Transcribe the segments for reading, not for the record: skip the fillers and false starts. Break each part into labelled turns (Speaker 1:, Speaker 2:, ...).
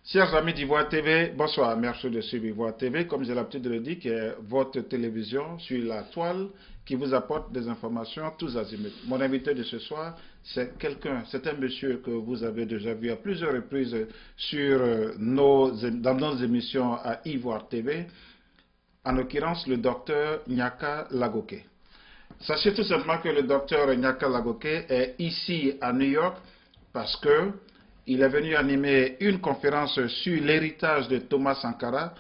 Speaker 1: Chers amis d'Ivoire TV, bonsoir. Merci de suivre Ivoire TV. Comme j'ai l'habitude de le dire, qui est votre télévision sur la toile qui vous apporte des informations tous azimuts. Mon invité de ce soir, c'est un monsieur que vous avez déjà vu à plusieurs reprises sur dans nos émissions à Ivoire TV, en l'occurrence le docteur Nyaka Lagoke. Sachez tout simplement que le docteur Nyaka Lagoke est ici à New York parce que il est venu animer une conférence sur l'héritage de Thomas Sankara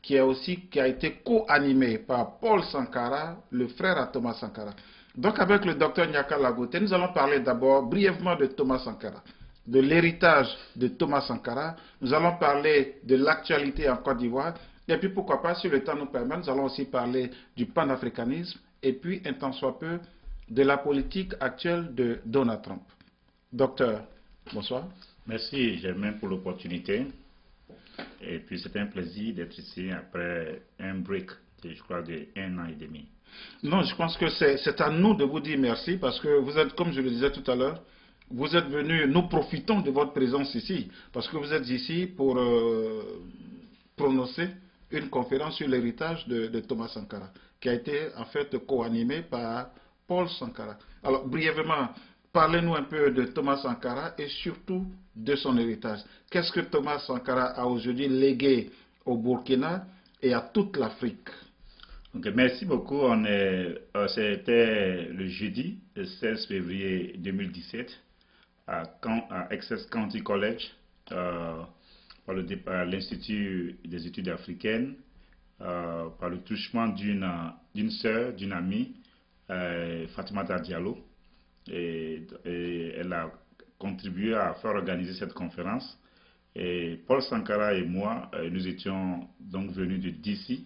Speaker 1: qui a été co-animée par Paul Sankara, le frère à Thomas Sankara. Donc avec le docteur Nyaka Lagoke, nous allons parler d'abord brièvement de Thomas Sankara, de l'héritage de Thomas Sankara. Nous allons parler de l'actualité en Côte d'Ivoire. Et puis pourquoi pas, si le temps nous permet, nous allons aussi parler du panafricanisme et puis, un tant soit peu, de la politique actuelle de Donald Trump. Docteur, bonsoir.
Speaker 2: Merci Germain pour l'opportunité. Et puis c'est un plaisir d'être ici après un break, je crois, de 1 an et demi.
Speaker 1: Non, je pense que c'est à nous de vous dire merci parce que vous êtes, comme je le disais tout à l'heure, vous êtes venus, nous profitons de votre présence ici parce que vous êtes ici pour prononcer une conférence sur l'héritage de Thomas Sankara qui a été en fait co-animée par Paul Sankara. Alors, brièvement, parlez-nous un peu de Thomas Sankara et surtout de son héritage. Qu'est-ce que Thomas Sankara a aujourd'hui légué au Burkina et à toute l'Afrique?
Speaker 2: Okay, merci beaucoup. C'était le jeudi, le 16 février 2017, à Essex County College, par l'Institut des études africaines, par le truchement d'une sœur, d'une amie, Fatimata Diallo. Et elle a contribué à faire organiser cette conférence. Et Paul Sankara et moi, nous étions donc venus de DC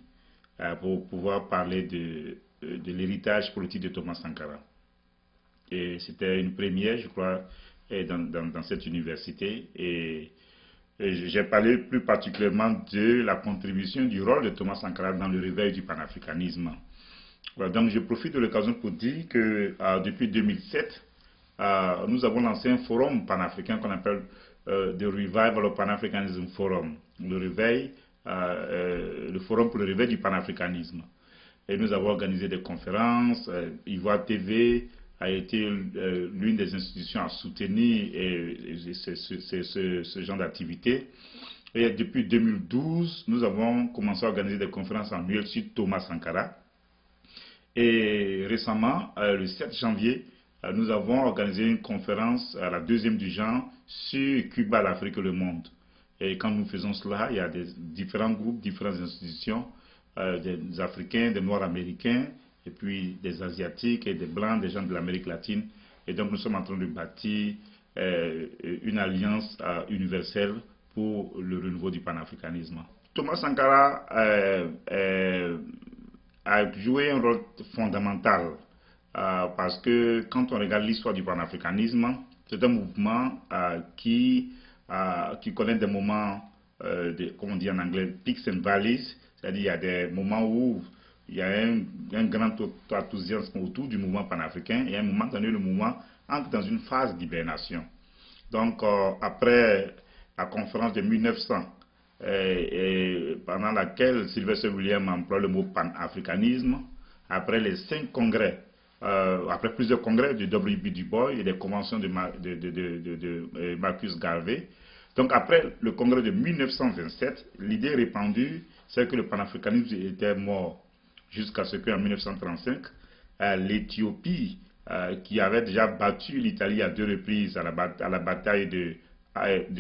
Speaker 2: pour pouvoir parler de l'héritage politique de Thomas Sankara. Et c'était une première, je crois, dans cette université. Et j'ai parlé plus particulièrement de la contribution du rôle de Thomas Sankara dans le réveil du panafricanisme. Voilà, donc je profite de l'occasion pour dire que depuis 2007, nous avons lancé un forum panafricain qu'on appelle The Revival Pan-Africanism Forum, le forum pour le réveil du panafricanisme. Et nous avons organisé des conférences, Ivoire TV a été l'une des institutions à soutenir ce genre d'activité. Et depuis 2012, nous avons commencé à organiser des conférences annuelles sur Thomas Sankara. Et récemment, le 7 janvier, nous avons organisé une conférence, la deuxième du genre, sur Cuba, l'Afrique et le monde. Et quand nous faisons cela, il y a différents groupes, différentes institutions, des Africains, des Noirs américains, et puis des Asiatiques et des Blancs, des gens de l'Amérique latine. Et donc nous sommes en train de bâtir une alliance universelle pour le renouveau du panafricanisme. Thomas Sankara a joué un rôle fondamental parce que quand on regarde l'histoire du panafricanisme, c'est un mouvement qui connaît des moments, comme on dit en anglais, peaks and valleys, c'est-à-dire il y a des moments où il y a un grand enthousiasme autour du mouvement panafricain et à un moment donné, le mouvement entre dans une phase d'hibernation. Donc, après la conférence de 1900, pendant laquelle Sylvester Williams emploie le mot panafricanisme, après les 5 congrès, après plusieurs congrès de W.B. Du Bois et des conventions de Marcus Garvey. Donc après le congrès de 1927, l'idée répandue, c'est que le panafricanisme était mort jusqu'à ce qu'en 1935, l'Éthiopie, qui avait déjà battu l'Italie à 2 reprises à la bataille de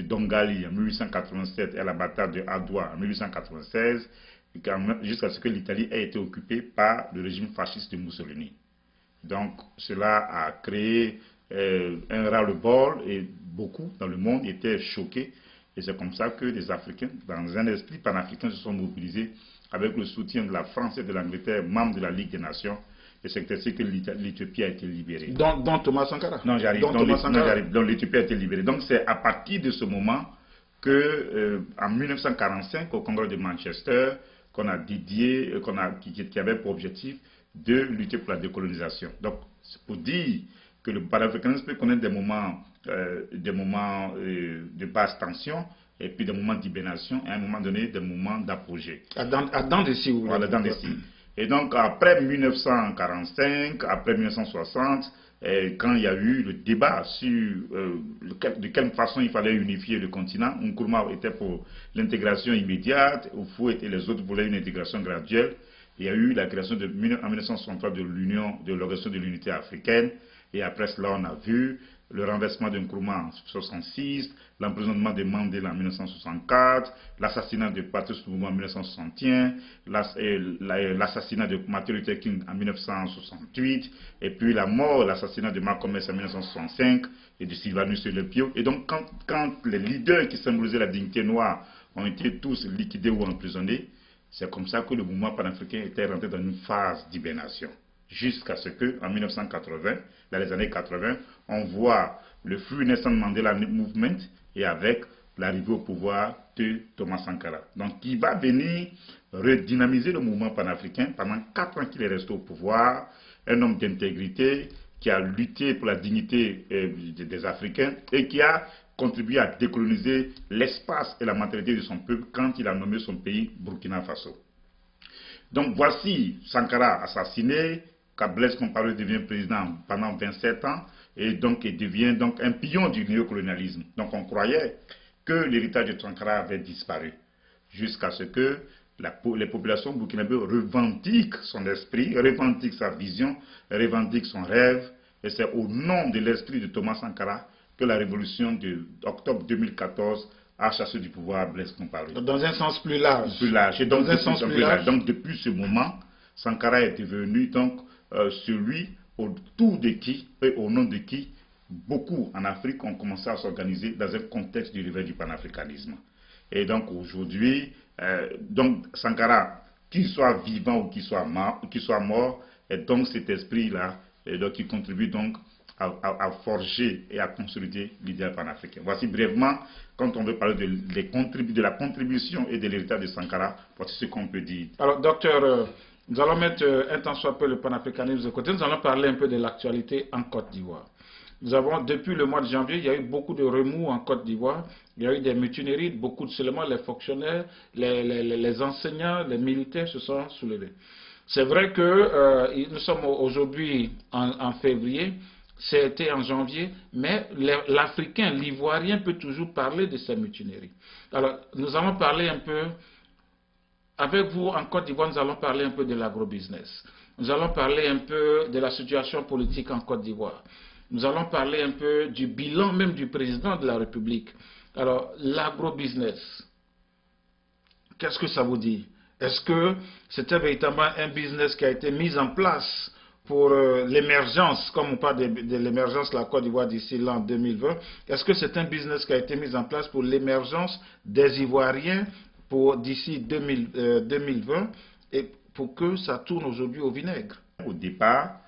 Speaker 2: Dongali en 1887 et à la bataille de Adwa en 1896, jusqu'à ce que l'Italie ait été occupée par le régime fasciste de Mussolini. Donc cela a créé un ras-le-bol et beaucoup dans le monde étaient choqués. Et c'est comme ça que les Africains, dans un esprit panafricain, se sont mobilisés avec le soutien de la France et de l'Angleterre, membres de la Ligue des Nations. Et c'est ainsi que l'Éthiopie a été libérée.
Speaker 1: Dont Thomas Sankara.
Speaker 2: Non, j'arrive. Donc l'Éthiopie a été libérée. Donc c'est à partir de ce moment que, en 1945, au Congrès de Manchester, qu'on a dédié, qui avait pour objectif de lutter pour la décolonisation. Donc c'est pour dire que le panafricanisme peut connaître des moments de basse tension et puis des moments d'hibernation, et à un moment donné, des moments d'apogée.
Speaker 1: À dents de scie, vous voulez
Speaker 2: Voilà,
Speaker 1: dire.
Speaker 2: dans des signes. Et donc, après 1945, après 1960, quand il y a eu le débat sur de quelle façon il fallait unifier le continent, Nkrumah était pour l'intégration immédiate, Houphouët et les autres voulaient une intégration graduelle. Il y a eu la création en 1963 de l'Organisation de l'Unité africaine, et après cela, on a vu le renversement de Nkrumah en 1966, l'emprisonnement de Mandela en 1964, l'assassinat de Patrice Lumumba en 1961, l'assassinat de Martin Luther King en 1968, et puis la mort, l'assassinat de Malcolm X en 1965 et de Sylvanus Olympio. Et donc, quand les leaders qui symbolisaient la dignité noire ont été tous liquidés ou emprisonnés, c'est comme ça que le mouvement panafricain était rentré dans une phase d'hibernation. Jusqu'à ce qu'en 1980, dans les années 80, on voit le Free Nelson Mandela Movement et avec l'arrivée au pouvoir de Thomas Sankara. Donc, qui va venir redynamiser le mouvement panafricain pendant 4 ans qu'il est resté au pouvoir, un homme d'intégrité qui a lutté pour la dignité des Africains et qui a contribué à décoloniser l'espace et la mentalité de son peuple quand il a nommé son pays Burkina Faso. Donc, voici Sankara assassiné, Blaise Compaoré devient président pendant 27 ans et donc il devient donc un pion du néocolonialisme. Donc on croyait que l'héritage de Sankara avait disparu jusqu'à ce que les populations burkinabées revendiquent son esprit, revendiquent sa vision, revendiquent son rêve, et c'est au nom de l'esprit de Thomas Sankara que la révolution d'octobre 2014 a chassé du pouvoir Blaise Compaoré.
Speaker 1: Dans un sens plus large.
Speaker 2: Plus large. Et donc, donc depuis ce moment, Sankara est devenu donc celui autour de qui et au nom de qui beaucoup en Afrique ont commencé à s'organiser dans un contexte du réveil du panafricanisme. Et donc aujourd'hui, donc Sankara, qu'il soit vivant ou qu'il soit mort, et donc cet esprit-là, qui contribue donc à forger et à consolider l'idéal panafricain. Voici brièvement, quand on veut parler de la contribution et de l'héritage de Sankara, voici ce qu'on peut dire.
Speaker 1: Alors, docteur, nous allons mettre un tant soit peu le panafricanisme de côté. Nous allons parler un peu de l'actualité en Côte d'Ivoire. Nous avons, depuis le mois de janvier, il y a eu beaucoup de remous en Côte d'Ivoire. Il y a eu des mutineries, beaucoup de seulement les fonctionnaires, les enseignants, les militaires se sont soulevés. C'est vrai que nous sommes aujourd'hui en février, c'était en janvier, mais l'Africain, l'Ivoirien peut toujours parler de ces mutineries. Alors, nous allons parler un peu, avec vous en Côte d'Ivoire, nous allons parler un peu de l'agrobusiness. Nous allons parler un peu de la situation politique en Côte d'Ivoire. Nous allons parler un peu du bilan même du président de la République. Alors, l'agrobusiness, qu'est-ce que ça vous dit? Est-ce que c'était véritablement un business qui a été mis en place pour l'émergence, comme on parle de l'émergence de la Côte d'Ivoire d'ici l'an 2020, est-ce que c'est un business qui a été mis en place pour l'émergence des Ivoiriens d'ici 2020 et pour que ça tourne aujourd'hui au vinaigre?
Speaker 2: Au départ,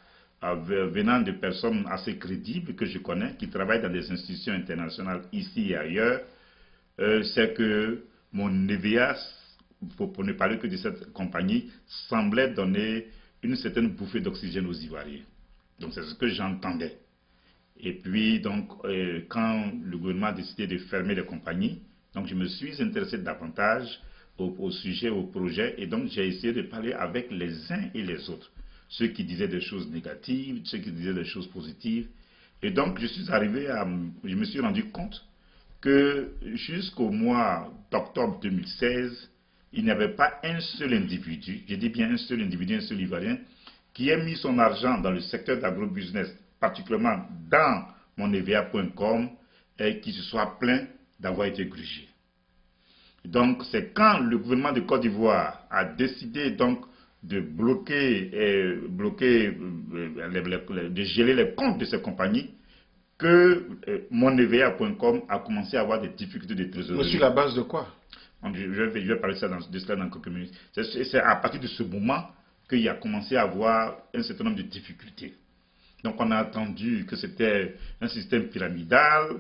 Speaker 2: venant de personnes assez crédibles que je connais, qui travaillent dans des institutions internationales ici et ailleurs, c'est que mon EVA, pour ne parler que de cette compagnie, semblait donner une certaine bouffée d'oxygène aux Ivoiriens. Donc c'est ce que j'entendais. Et puis donc quand le gouvernement a décidé de fermer les compagnies, donc je me suis intéressé davantage au sujet, au projet, et donc j'ai essayé de parler avec les uns et les autres. Ceux qui disaient des choses négatives, ceux qui disaient des choses positives. Et donc je me suis rendu compte que jusqu'au mois d'octobre 2016, il n'y avait pas un seul individu, je dis bien un seul individu, un seul Ivoirien, qui ait mis son argent dans le secteur d'agrobusiness, particulièrement dans moneva.com, et qui se soit plaint d'avoir été grugé. Donc c'est quand le gouvernement de Côte d'Ivoire a décidé donc de de geler les comptes de ces compagnies, que moneva.com a commencé à avoir des difficultés de trésorerie.
Speaker 1: Sur la base de quoi?
Speaker 2: Je vais parler de cela dans quelques minutes. C'est à partir de ce moment qu'il a commencé à avoir un certain nombre de difficultés. Donc on a entendu que c'était un système pyramidal,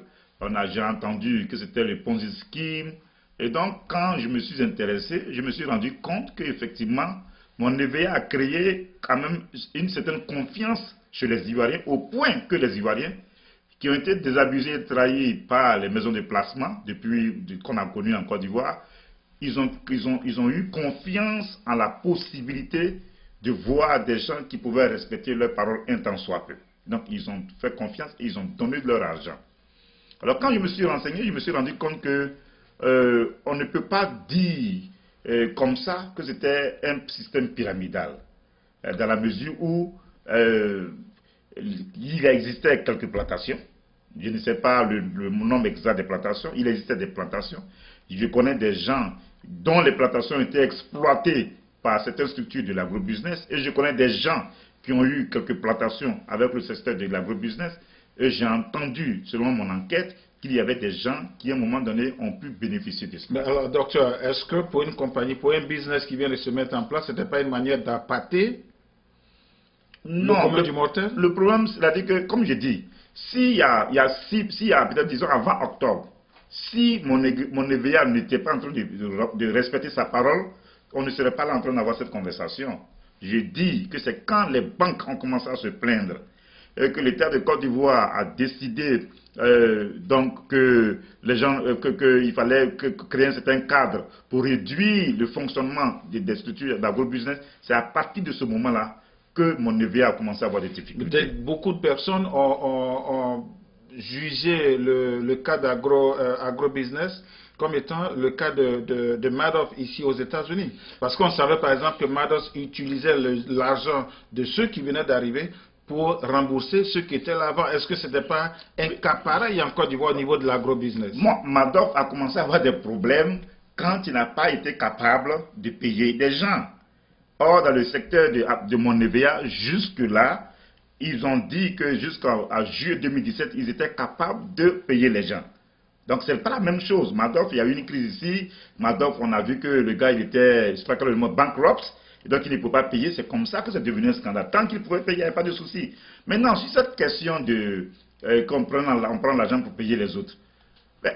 Speaker 2: j'ai entendu que c'était le Ponzi scheme. Et donc quand je me suis intéressé, je me suis rendu compte qu'effectivement, mon EVA a créé quand même une certaine confiance chez les Ivoiriens, au point que les Ivoiriens qui ont été désabusés et trahis par les maisons de placement depuis qu'on a connu en Côte d'Ivoire, ils ont eu confiance en la possibilité de voir des gens qui pouvaient respecter leurs paroles un tant soit peu. Donc ils ont fait confiance et ils ont donné de leur argent. Alors quand je me suis renseigné, je me suis rendu compte que on ne peut pas dire comme ça que c'était un système pyramidal, dans la mesure où il existait quelques plantations. Je ne sais pas le nombre exact des plantations. Il existait des plantations. Je connais des gens dont les plantations étaient exploitées par certaines structures de l'agrobusiness. Et je connais des gens qui ont eu quelques plantations avec le secteur de l'agrobusiness. Et j'ai entendu, selon mon enquête, qu'il y avait des gens qui, à un moment donné, ont pu bénéficier de cela.
Speaker 1: Alors, docteur, est-ce que pour une compagnie, pour un business qui vient de se mettre en place, ce n'était pas une manière d'appâter
Speaker 2: non, le problème, c'est-à-dire que, comme je dis, s'il y a peut-être, disons, avant octobre, si mon EVA n'était pas en train de respecter sa parole, on ne serait pas là en train d'avoir cette conversation. Je dis que c'est quand les banques ont commencé à se plaindre et que l'État de Côte d'Ivoire a décidé donc que les gens, qu'il fallait créer un certain cadre pour réduire le fonctionnement des structures d'agrobusiness, c'est à partir de ce moment-là que mon EVA a commencé à avoir des difficultés.
Speaker 1: Beaucoup de personnes ont jugé le cas d'agrobusiness comme étant le cas de Madoff ici aux États-Unis. Parce qu'on savait par exemple que Madoff utilisait l'argent de ceux qui venaient d'arriver pour rembourser ceux qui étaient là avant. Est-ce que ce n'était pas un cas pareil en Côte d'Ivoire au niveau de l'agrobusiness?
Speaker 2: Madoff a commencé à avoir des problèmes quand il n'a pas été capable de payer des gens. Or, dans le secteur de mon EVA, jusque-là, ils ont dit que jusqu'à juillet 2017, ils étaient capables de payer les gens. Donc, ce n'est pas la même chose. Madoff, il y a eu une crise ici. Madoff, on a vu que le gars, il était, je ne sais pas quel est le mot, bankrupt. Et donc, il ne pouvait pas payer. C'est comme ça que c'est devenu un scandale. Tant qu'il pouvait payer, il n'y avait pas de souci. Maintenant, sur cette question de qu'on prend l'argent pour payer les autres, ben,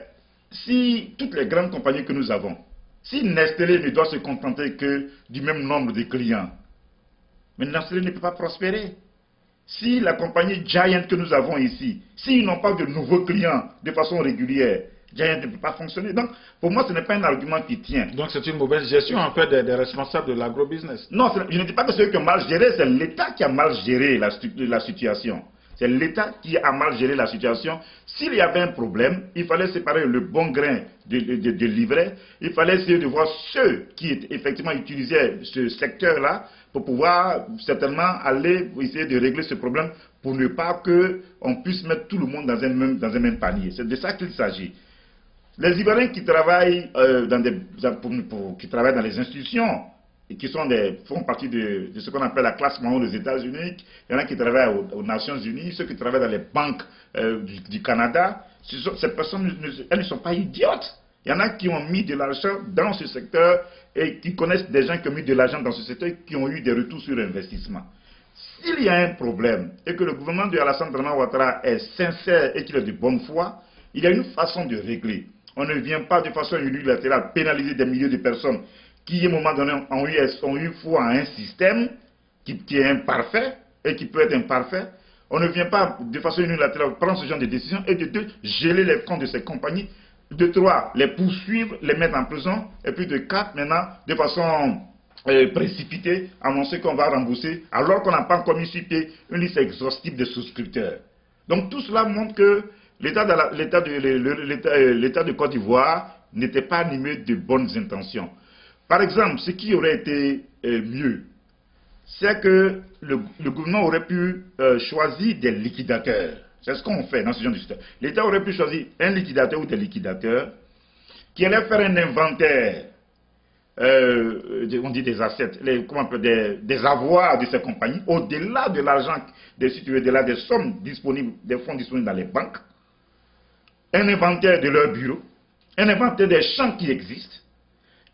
Speaker 2: si toutes les grandes compagnies que nous avons, si Nestlé ne doit se contenter que du même nombre de clients, mais Nestlé ne peut pas prospérer. Si la compagnie Giant que nous avons ici, s'ils n'ont pas de nouveaux clients de façon régulière, Giant ne peut pas fonctionner. Donc, pour moi, ce n'est pas un argument qui tient.
Speaker 1: Donc, c'est une mauvaise gestion, en fait, des responsables de l'agrobusiness.
Speaker 2: Non, je ne dis pas que c'est eux qui ont mal géré, c'est l'État qui a mal géré la situation. C'est l'État qui a mal géré la situation. S'il y avait un problème, il fallait séparer le bon grain de l'ivraie. Il fallait essayer de voir ceux qui effectivement utilisaient ce secteur-là pour pouvoir certainement aller essayer de régler ce problème pour ne pas qu'on puisse mettre tout le monde dans un même panier. C'est de ça qu'il s'agit. Les Ivoiriens qui travaillent, qui travaillent dans les institutions, et qui font partie de ce qu'on appelle la classe moyenne des États-Unis. Il y en a qui travaillent aux Nations Unies, ceux qui travaillent dans les banques du Canada. Ces personnes, elles ne sont pas idiotes. Il y en a qui ont mis de l'argent dans ce secteur et qui connaissent des gens qui ont mis de l'argent dans ce secteur et qui ont eu des retours sur investissement. S'il y a un problème et que le gouvernement de Alassane Dramane Ouattara est sincère et qu'il est de bonne foi, il y a une façon de régler. On ne vient pas de façon unilatérale pénaliser des milliers de personnes qui, à un moment donné, ont eu foi à un système qui est imparfait et qui peut être imparfait. On ne vient pas de façon unilatérale prendre ce genre de décision et de deux, geler les comptes de ces compagnies, de trois, les poursuivre, les mettre en prison, et puis de quatre, maintenant, de façon précipitée, annoncer qu'on va rembourser, alors qu'on n'a pas encore mis sur pied une liste exhaustive de souscripteurs. Donc tout cela montre que l'État de Côte d'Ivoire n'était pas animé de bonnes intentions. Par exemple, ce qui aurait été mieux, c'est que le gouvernement aurait pu choisir des liquidateurs. C'est ce qu'on fait dans ce genre de système. L'État aurait pu choisir un liquidateur ou des liquidateurs qui allaient faire un inventaire, on dit des assets, des avoirs de ces compagnies, au-delà de l'argent, au-delà des sommes disponibles, des fonds disponibles dans les banques, un inventaire de leurs bureaux, un inventaire des champs qui existent,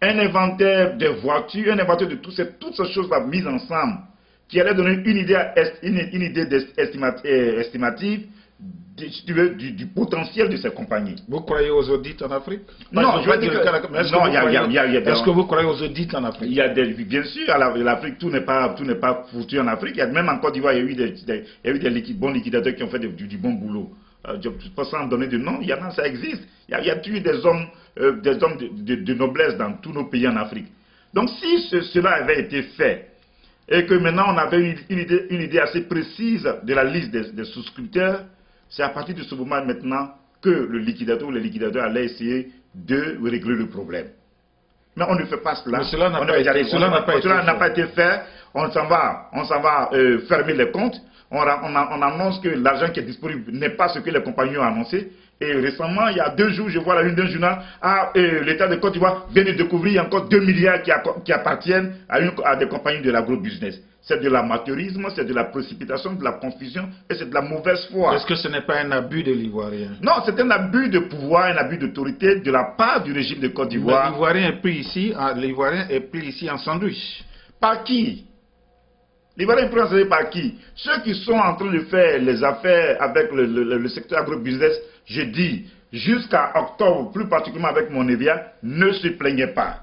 Speaker 2: un inventaire des voitures, un inventaire de toutes ces choses-là mises ensemble, qui allait donner une idée estimative du potentiel de ces compagnies.
Speaker 1: Vous croyez aux audits en Afrique?
Speaker 2: Non, je veux dire que...
Speaker 1: Est-ce que vous croyez aux audits en Afrique?
Speaker 2: Bien sûr, l'Afrique, tout n'est pas foutu en Afrique. Même en Côte d'Ivoire, il y a eu des bons liquidateurs qui ont fait du bon boulot. sans donner de nom, il y en a, ça existe. Il y a tué des hommes de noblesse dans tous nos pays en Afrique. Donc si cela avait été fait, et que maintenant on avait une idée assez précise de la liste des souscripteurs, c'est à partir de ce moment maintenant que le liquidateur ou les liquidateurs allaient essayer de régler le problème. Mais on ne fait pas cela.
Speaker 1: Mais cela n'a pas été fait.
Speaker 2: On s'en va fermer les comptes. On annonce que l'argent qui est disponible n'est pas ce que les compagnies ont annoncé. Et récemment, il y a 2 jours, je vois la une d'un journal, l'État de Côte d'Ivoire vient de découvrir encore 2 milliards qui appartiennent à des compagnies de l'agro-business. C'est de l'amateurisme, c'est de la précipitation, de la confusion et c'est de la mauvaise foi.
Speaker 1: Est-ce que ce n'est pas un abus de l'Ivoirien?
Speaker 2: Non, c'est un abus de pouvoir, un abus d'autorité de la part du régime de Côte d'Ivoire.
Speaker 1: L'Ivoirien est pris ici en sandwich.
Speaker 2: Par qui? L'Ivoirien est pris en sandwich par qui? Ceux qui sont en train de faire les affaires avec le secteur agro-business, je dis, jusqu'à octobre, plus particulièrement avec mon Evia, ne se plaignez pas.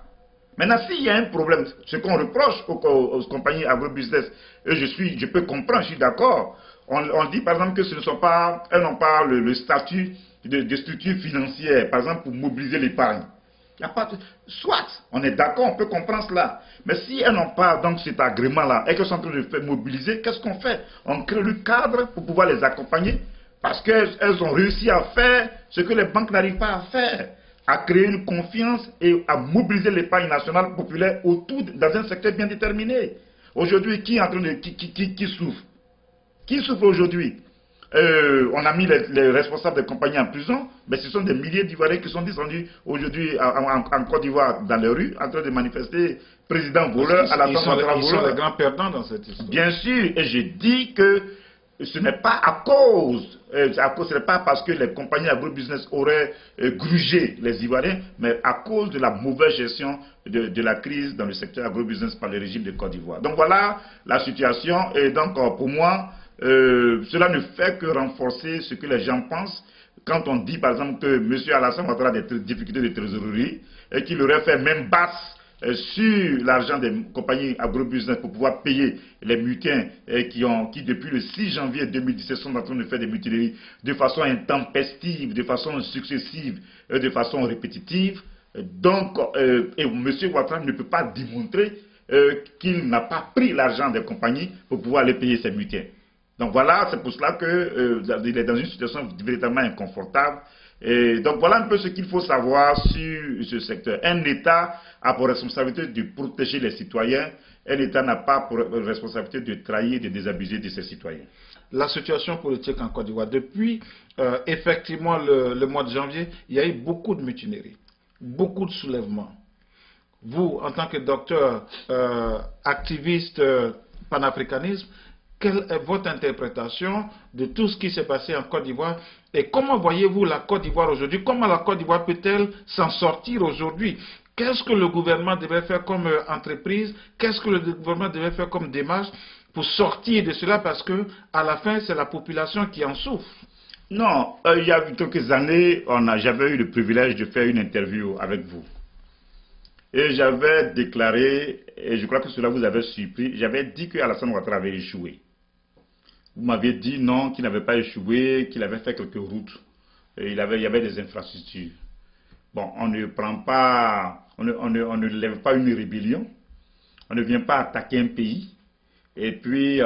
Speaker 2: Maintenant, s'il y a un problème, ce qu'on reproche aux compagnies agro-business, je peux comprendre, je suis d'accord. On dit par exemple que elles n'ont pas le statut de structure financière, par exemple pour mobiliser l'épargne. Soit, on est d'accord, on peut comprendre cela. Mais si elles n'ont pas donc cet agrément-là et qu'elles sont en train de faire mobiliser, qu'est-ce qu'on fait? On crée le cadre pour pouvoir les accompagner parce qu'elles ont réussi à faire ce que les banques n'arrivent pas à faire. À créer une confiance et à mobiliser l'épargne nationale populaire autour dans un secteur bien déterminé. Aujourd'hui, qui souffre? Qui souffre aujourd'hui? On a mis les responsables des compagnies en prison, mais ce sont des milliers d'Ivoiriens qui sont descendus aujourd'hui en Côte d'Ivoire dans les rues, en train de manifester président voleur à la fin de
Speaker 1: Ils sont les grands perdants dans cette histoire.
Speaker 2: Bien sûr, et je dis que ce n'est pas à cause, ce n'est pas parce que les compagnies agro-business auraient grugé les Ivoiriens, mais à cause de la mauvaise gestion de la crise dans le secteur agro-business par le régime de Côte d'Ivoire. Donc voilà la situation, et donc pour moi, cela ne fait que renforcer ce que les gens pensent quand on dit par exemple que M. Alassane Ouattara a des difficultés de trésorerie et qu'il aurait fait même basse sur l'argent des compagnies agro-business pour pouvoir payer les mutins qui depuis le 6 janvier 2017 sont en train de faire des mutineries de façon intempestive, de façon successive, de façon répétitive. Donc, M. Ouattara ne peut pas démontrer qu'il n'a pas pris l'argent des compagnies pour pouvoir aller payer ses mutins. Donc voilà, c'est pour cela qu'il est dans une situation véritablement inconfortable. Et donc voilà un peu ce qu'il faut savoir sur ce secteur. Un État a pour responsabilité de protéger les citoyens. Un État n'a pas pour responsabilité de trahir, de désabuser de ses citoyens.
Speaker 1: La situation politique en Côte d'Ivoire, depuis effectivement le mois de janvier, il y a eu beaucoup de mutineries, beaucoup de soulèvements. Vous, en tant que docteur activiste panafricanisme, quelle est votre interprétation de tout ce qui s'est passé en Côte d'Ivoire et comment voyez-vous la Côte d'Ivoire aujourd'hui? Comment la Côte d'Ivoire peut-elle s'en sortir aujourd'hui? Qu'est-ce que le gouvernement devrait faire comme entreprise? Qu'est-ce que le gouvernement devrait faire comme démarche pour sortir de cela? Parce que à la fin, c'est la population qui en souffre.
Speaker 2: Non, il y a quelques années, j'avais eu le privilège de faire une interview avec vous. Et j'avais déclaré, et je crois que cela vous avait surpris, j'avais dit que Alassane Ouattara avait échoué. Vous m'aviez dit non, qu'il n'avait pas échoué, qu'il avait fait quelques routes. Et il y avait des infrastructures. Bon, on ne lève pas une rébellion. On ne vient pas attaquer un pays. Et puis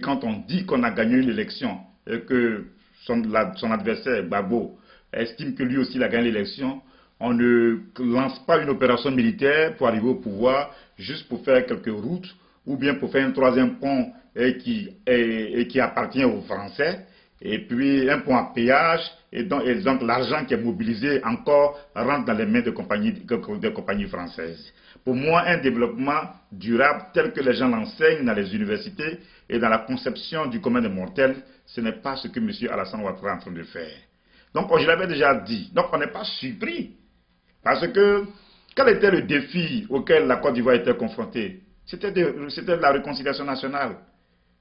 Speaker 2: quand on dit qu'on a gagné une élection et que son adversaire, Gbagbo, estime que lui aussi il a gagné l'élection, on ne lance pas une opération militaire pour arriver au pouvoir juste pour faire quelques routes ou bien pour faire un 3e pont qui appartient aux Français, et puis un pont à péage, et donc l'argent qui est mobilisé encore rentre dans les mains des compagnies françaises. Pour moi, un développement durable tel que les gens l'enseignent dans les universités et dans la conception du commun des mortels, ce n'est pas ce que M. Alassane Ouattara est en train de faire. Donc, je l'avais déjà dit, donc on n'est pas surpris. Parce que, quel était le défi auquel la Côte d'Ivoire était confrontée? C'était la réconciliation nationale.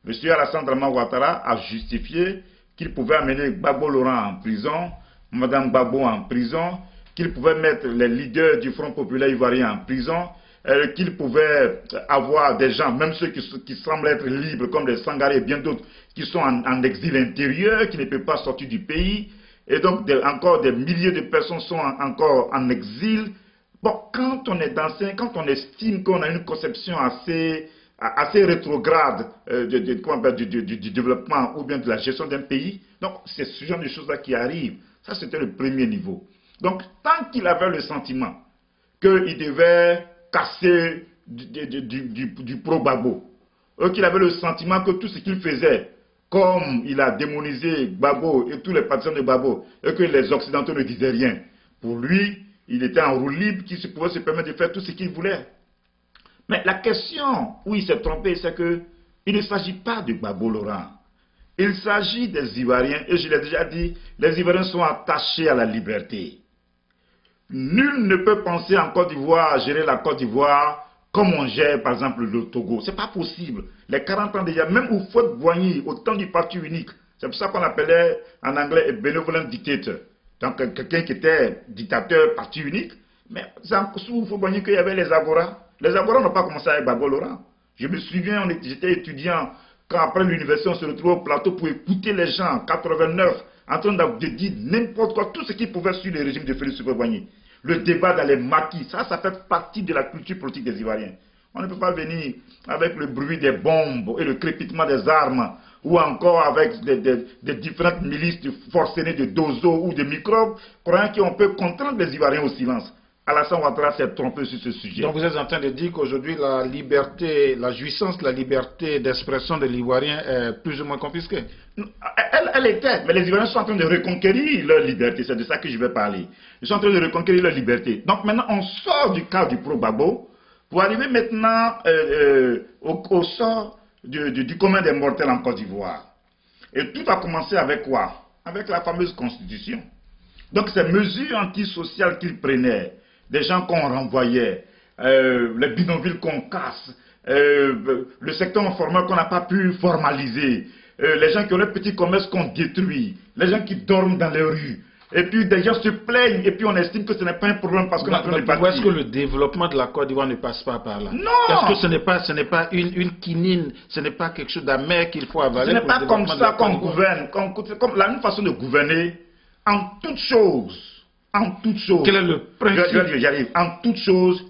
Speaker 2: M. Alassane Ouattara a justifié qu'il pouvait amener Gbagbo Laurent en prison, Mme Gbagbo en prison, qu'il pouvait mettre les leaders du Front populaire ivoirien en prison, qu'il pouvait avoir des gens, même ceux qui semblent être libres, comme les Sangaré et bien d'autres, qui sont en exil intérieur, qui ne peuvent pas sortir du pays, et donc encore des milliers de personnes sont encore en exil. Bon, quand on est quand on estime qu'on a une conception assez rétrograde du développement ou bien de la gestion d'un pays, donc c'est ce genre de choses-là qui arrivent. Ça, c'était le premier niveau. Donc, tant qu'il avait le sentiment qu'il devait casser du pro-Gbagbo, qu'il avait le sentiment que tout ce qu'il faisait, comme il a démonisé Gbagbo et tous les partisans de Gbagbo, et que les Occidentaux ne disaient rien, pour lui, il était en roue libre, qui pouvait se permettre de faire tout ce qu'il voulait. Mais la question où il s'est trompé, c'est qu'il ne s'agit pas de Gbagbo Laurent. Il s'agit des Ivoiriens, et je l'ai déjà dit, les Ivoiriens sont attachés à la liberté. Nul ne peut penser en Côte d'Ivoire, gérer la Côte d'Ivoire, comme on gère par exemple le Togo. Ce n'est pas possible. Les 40 ans déjà, même Houphouët-Boigny, au temps du parti unique, c'est pour ça qu'on appelait en anglais a benevolent dictator. Donc quelqu'un qui était dictateur, parti unique, mais c'est sous Houphouët-Boigny qu'il y avait les Agora. Les Agora n'ont pas commencé avec Gbagbo Laurent. Je me souviens, j'étais étudiant, quand après l'université on se retrouvait au plateau pour écouter les gens en 89, en train de dire n'importe quoi, tout ce qu'ils pouvaient sur le régime de Félix Houphouët-Boigny. Le débat dans les maquis, ça fait partie de la culture politique des Ivoiriens. On ne peut pas venir avec le bruit des bombes et le crépitement des armes, ou encore avec des différentes milices forcenées de Dozo ou de microbes, croyant qu'on peut contraindre les Ivoiriens au silence. Alassane Ouattara s'est trompé sur ce sujet.
Speaker 1: Donc vous êtes en train de dire qu'aujourd'hui la liberté, la jouissance, la liberté d'expression de l'Ivoirien est plus ou moins confisquée?
Speaker 2: Elle était, mais les Ivoiriens sont en train de reconquérir leur liberté, c'est de ça que je vais parler. Ils sont en train de reconquérir leur liberté. Donc maintenant on sort du cadre du pro-Gbagbo pour arriver maintenant au sort du commun des mortels en Côte d'Ivoire. Et tout a commencé avec quoi? Avec la fameuse constitution. Donc ces mesures antisociales qu'ils prenaient, des gens qu'on renvoyait, les bidonvilles qu'on casse, le secteur informel qu'on n'a pas pu formaliser, les gens qui ont leur petit commerce qu'on détruit, les gens qui dorment dans les rues. Et puis des gens se plaignent et puis on estime que ce n'est pas un problème parce qu'on est en train de bâtir.
Speaker 1: Est-ce que le développement de la Côte d'Ivoire ne passe pas par là?
Speaker 2: Non.
Speaker 1: Est-ce que ce n'est pas une quinine, ce n'est pas quelque chose d'amer qu'il faut avaler?
Speaker 2: Ce n'est pas comme ça qu'on gouverne, comme la même façon de gouverner en toutes choses. En toute chose,
Speaker 1: quel est le principe?
Speaker 2: J'arrive. En toute chose,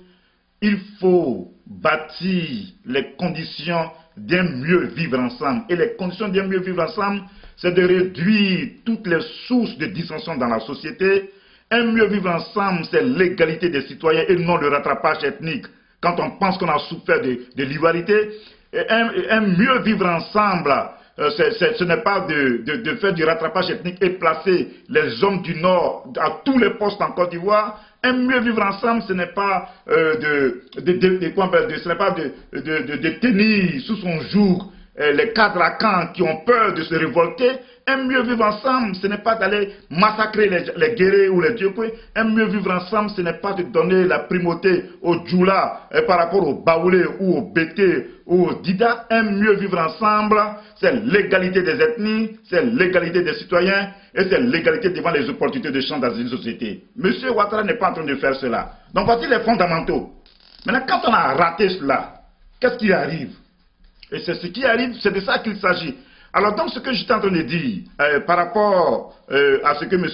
Speaker 2: il faut bâtir les conditions d'un mieux vivre ensemble. Et les conditions d'un mieux vivre ensemble, c'est de réduire toutes les sources de dissension dans la société. Un mieux vivre ensemble, c'est l'égalité des citoyens et non le rattrapage ethnique. Quand on pense qu'on a souffert de l'ivarité, un mieux vivre ensemble, ce n'est pas de faire du rattrapage ethnique et placer les hommes du Nord à tous les postes en Côte d'Ivoire. Un mieux vivre ensemble, ce n'est pas de tenir sous son joug les cadres à camp qui ont peur de se révolter. Un mieux vivre ensemble, ce n'est pas d'aller massacrer les guerriers ou les diopoués. Un mieux vivre ensemble, ce n'est pas de donner la primauté aux Djoula par rapport aux Baoulés ou aux Bété ou aux Dida. Un mieux vivre ensemble, c'est l'égalité des ethnies, c'est l'égalité des citoyens et c'est l'égalité devant les opportunités de chance dans une société. Monsieur Ouattara n'est pas en train de faire cela. Donc voici les fondamentaux. Maintenant, quand on a raté cela, qu'est-ce qui arrive? Et c'est ce qui arrive, c'est de ça qu'il s'agit. Alors donc ce que j'étais en train de dire par rapport à ce que M.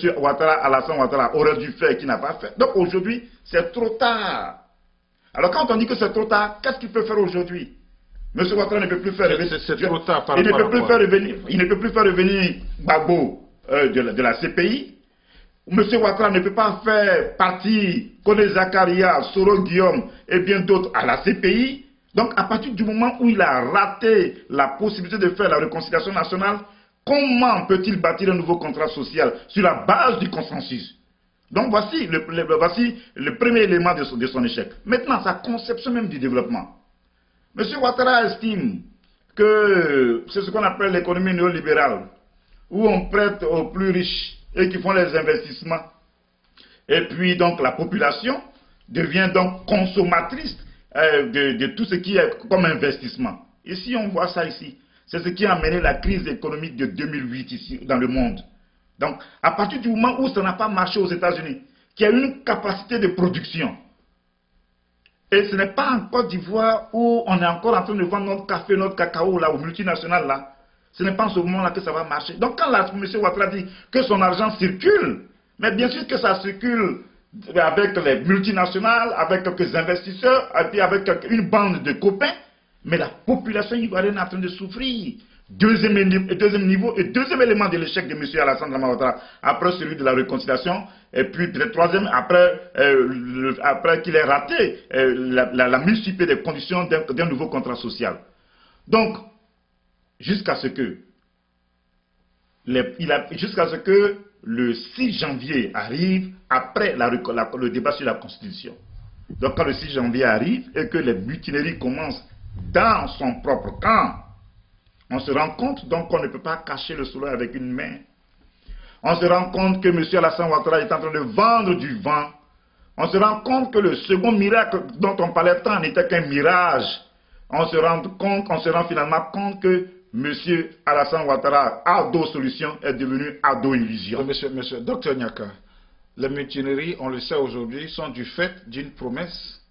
Speaker 2: Alassane Ouattara aurait dû faire et qu'il n'a pas fait. Donc aujourd'hui, c'est trop tard. Alors quand on dit que c'est trop tard, qu'est-ce qu'il peut faire aujourd'hui? M. Ouattara ne peut plus faire revenir.
Speaker 1: C'est trop tard par
Speaker 2: il ne
Speaker 1: rapport
Speaker 2: peut plus
Speaker 1: à
Speaker 2: faire revenir. Il ne peut plus faire revenir Gbagbo de la CPI. M. Ouattara ne peut pas faire partir Kone Zakaria, Soro Guillaume et bien d'autres à la CPI. Donc, à partir du moment où il a raté la possibilité de faire la réconciliation nationale, comment peut-il bâtir un nouveau contrat social sur la base du consensus? Donc, voici le premier élément de son échec. Maintenant, sa conception même du développement. M. Ouattara estime que c'est ce qu'on appelle l'économie néolibérale, où on prête aux plus riches et qui font les investissements. Et puis, donc, la population devient donc consommatrice de tout ce qui est comme investissement. Ici, on voit ça ici. C'est ce qui a amené la crise économique de 2008 ici dans le monde. Donc, à partir du moment où ça n'a pas marché aux États-Unis, qu'il y a une capacité de production, Et ce n'est pas en Côte d'Ivoire où on est encore en train de vendre notre café, notre cacao là, aux multinationales là. Ce n'est pas en ce moment-là que ça va marcher. Donc quand M. Ouattara dit que son argent circule, mais bien sûr que ça circule avec les multinationales, avec quelques investisseurs, et puis avec une bande de copains, mais la population ivoirienne est en train de souffrir. Deuxième niveau et deuxième élément de l'échec de M. Alassane Dramane Ouattara, après celui de la réconciliation, et puis le troisième, après qu'il ait raté la mise sur pied des conditions d'un nouveau contrat social. Donc, jusqu'à ce que le 6 janvier arrive, après le débat sur la Constitution. Donc quand le 6 janvier arrive et que les mutineries commencent dans son propre camp, on se rend compte donc qu'on ne peut pas cacher le soleil avec une main. On se rend compte que M. Alassane Ouattara est en train de vendre du vent. On se rend compte que le second miracle dont on parlait tant n'était qu'un mirage. On se rend finalement compte que M. Alassane Ouattara, Ado Solution, est devenu Ado Illusion.
Speaker 1: Monsieur, Dr Nyaka, les mutineries, on le sait aujourd'hui, sont du fait d'une promesse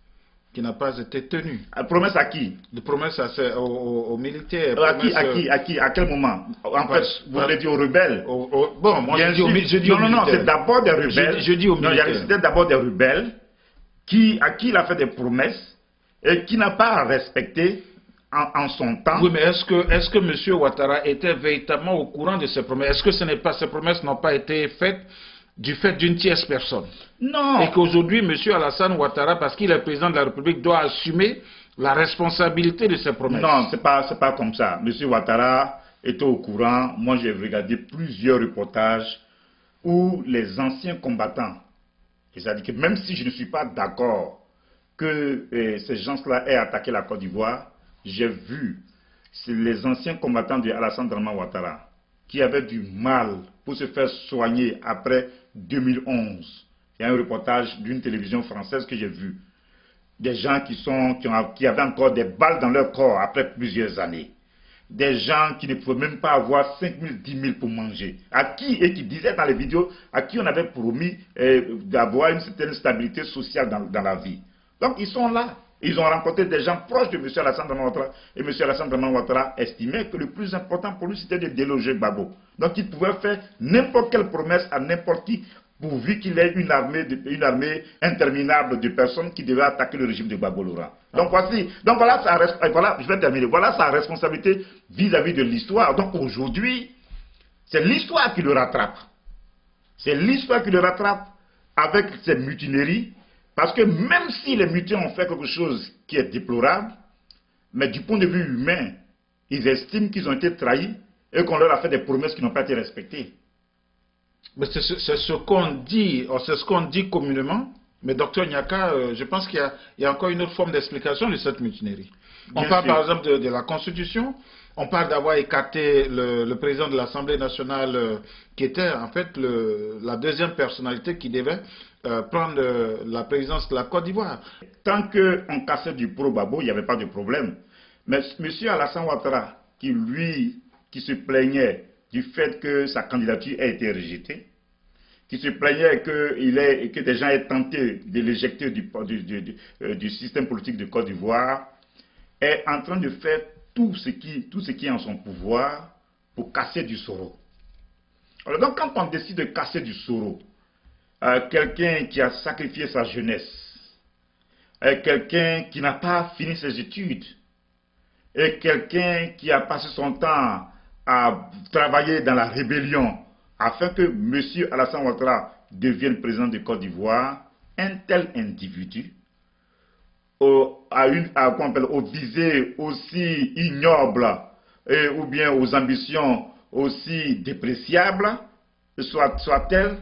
Speaker 1: qui n'a pas été tenue.
Speaker 2: La promesse à qui?
Speaker 1: La promesse aux militaires.
Speaker 2: À qui? À quel moment? En fait, vous l'avez dit aux rebelles.
Speaker 1: Bon, moi je dis aux militaires.
Speaker 2: Non, c'est d'abord des rebelles.
Speaker 1: Je dis aux militaires.
Speaker 2: C'était d'abord des rebelles à qui il a fait des promesses et qui n'a pas respecté en son temps.
Speaker 1: Oui, mais est-ce que M. Ouattara était véritablement au courant de ces promesses? Est-ce que ces promesses n'ont pas été faites du fait d'une tierce personne?
Speaker 2: Non.
Speaker 1: Et qu'aujourd'hui, M. Alassane Ouattara, parce qu'il est président de la République, doit assumer la responsabilité de ces promesses?
Speaker 2: Non, c'est pas comme ça. M. Ouattara était au courant. Moi, j'ai regardé plusieurs reportages où les anciens combattants, c'est-à-dire que même si je ne suis pas d'accord que ces gens-là aient attaqué la Côte d'Ivoire, j'ai vu les anciens combattants de Alassane Dramane Ouattara qui avaient du mal pour se faire soigner après 2011. Il y a un reportage d'une télévision française que j'ai vu. Des gens qui avaient encore des balles dans leur corps après plusieurs années. Des gens qui ne pouvaient même pas avoir 5 000, 10 000 pour manger. Et qui disaient dans les vidéos, à qui on avait promis d'avoir une certaine stabilité sociale dans la vie. Donc ils sont là. Ils ont rencontré des gens proches de M. Alassane Dramane Ouattara. Et M. Alassane Dramane Ouattara estimait que le plus important pour lui, c'était de déloger Gbagbo. Donc il pouvait faire n'importe quelle promesse à n'importe qui, pourvu qu'il ait une armée interminable de personnes qui devaient attaquer le régime de Gbagbo Laurent. Donc voilà, je vais terminer. Voilà sa responsabilité vis-à-vis de l'histoire. Donc aujourd'hui, c'est l'histoire qui le rattrape. C'est l'histoire qui le rattrape avec ces mutineries. Parce que même si les mutins ont fait quelque chose qui est déplorable, mais du point de vue humain, ils estiment qu'ils ont été trahis et qu'on leur a fait des promesses qui n'ont pas été respectées.
Speaker 1: Mais c'est ce qu'on dit communément. Mais docteur Nyaka, je pense qu'il y a encore une autre forme d'explication de cette mutinerie. On parle par exemple de la Constitution. On parle d'avoir écarté le président de l'Assemblée nationale qui était en fait la deuxième personnalité qui devait prendre la présidence de la Côte d'Ivoire.
Speaker 2: Tant qu'on cassait du pro-Gbagbo, il n'y avait pas de problème. Mais M. Alassane Ouattara, qui se plaignait du fait que sa candidature a été rejetée, qui se plaignait que des gens aient tenté de l'éjecter du système politique de Côte d'Ivoire, est en train de faire tout ce qui est en son pouvoir pour casser du Soro. Alors donc quand on décide de casser du Soro, quelqu'un qui a sacrifié sa jeunesse, quelqu'un qui n'a pas fini ses études, et quelqu'un qui a passé son temps à travailler dans la rébellion afin que M. Alassane Ouattara devienne président de Côte d'Ivoire, un tel individu, aux visées aussi ignobles ou bien aux ambitions aussi dépréciables, soit-elle,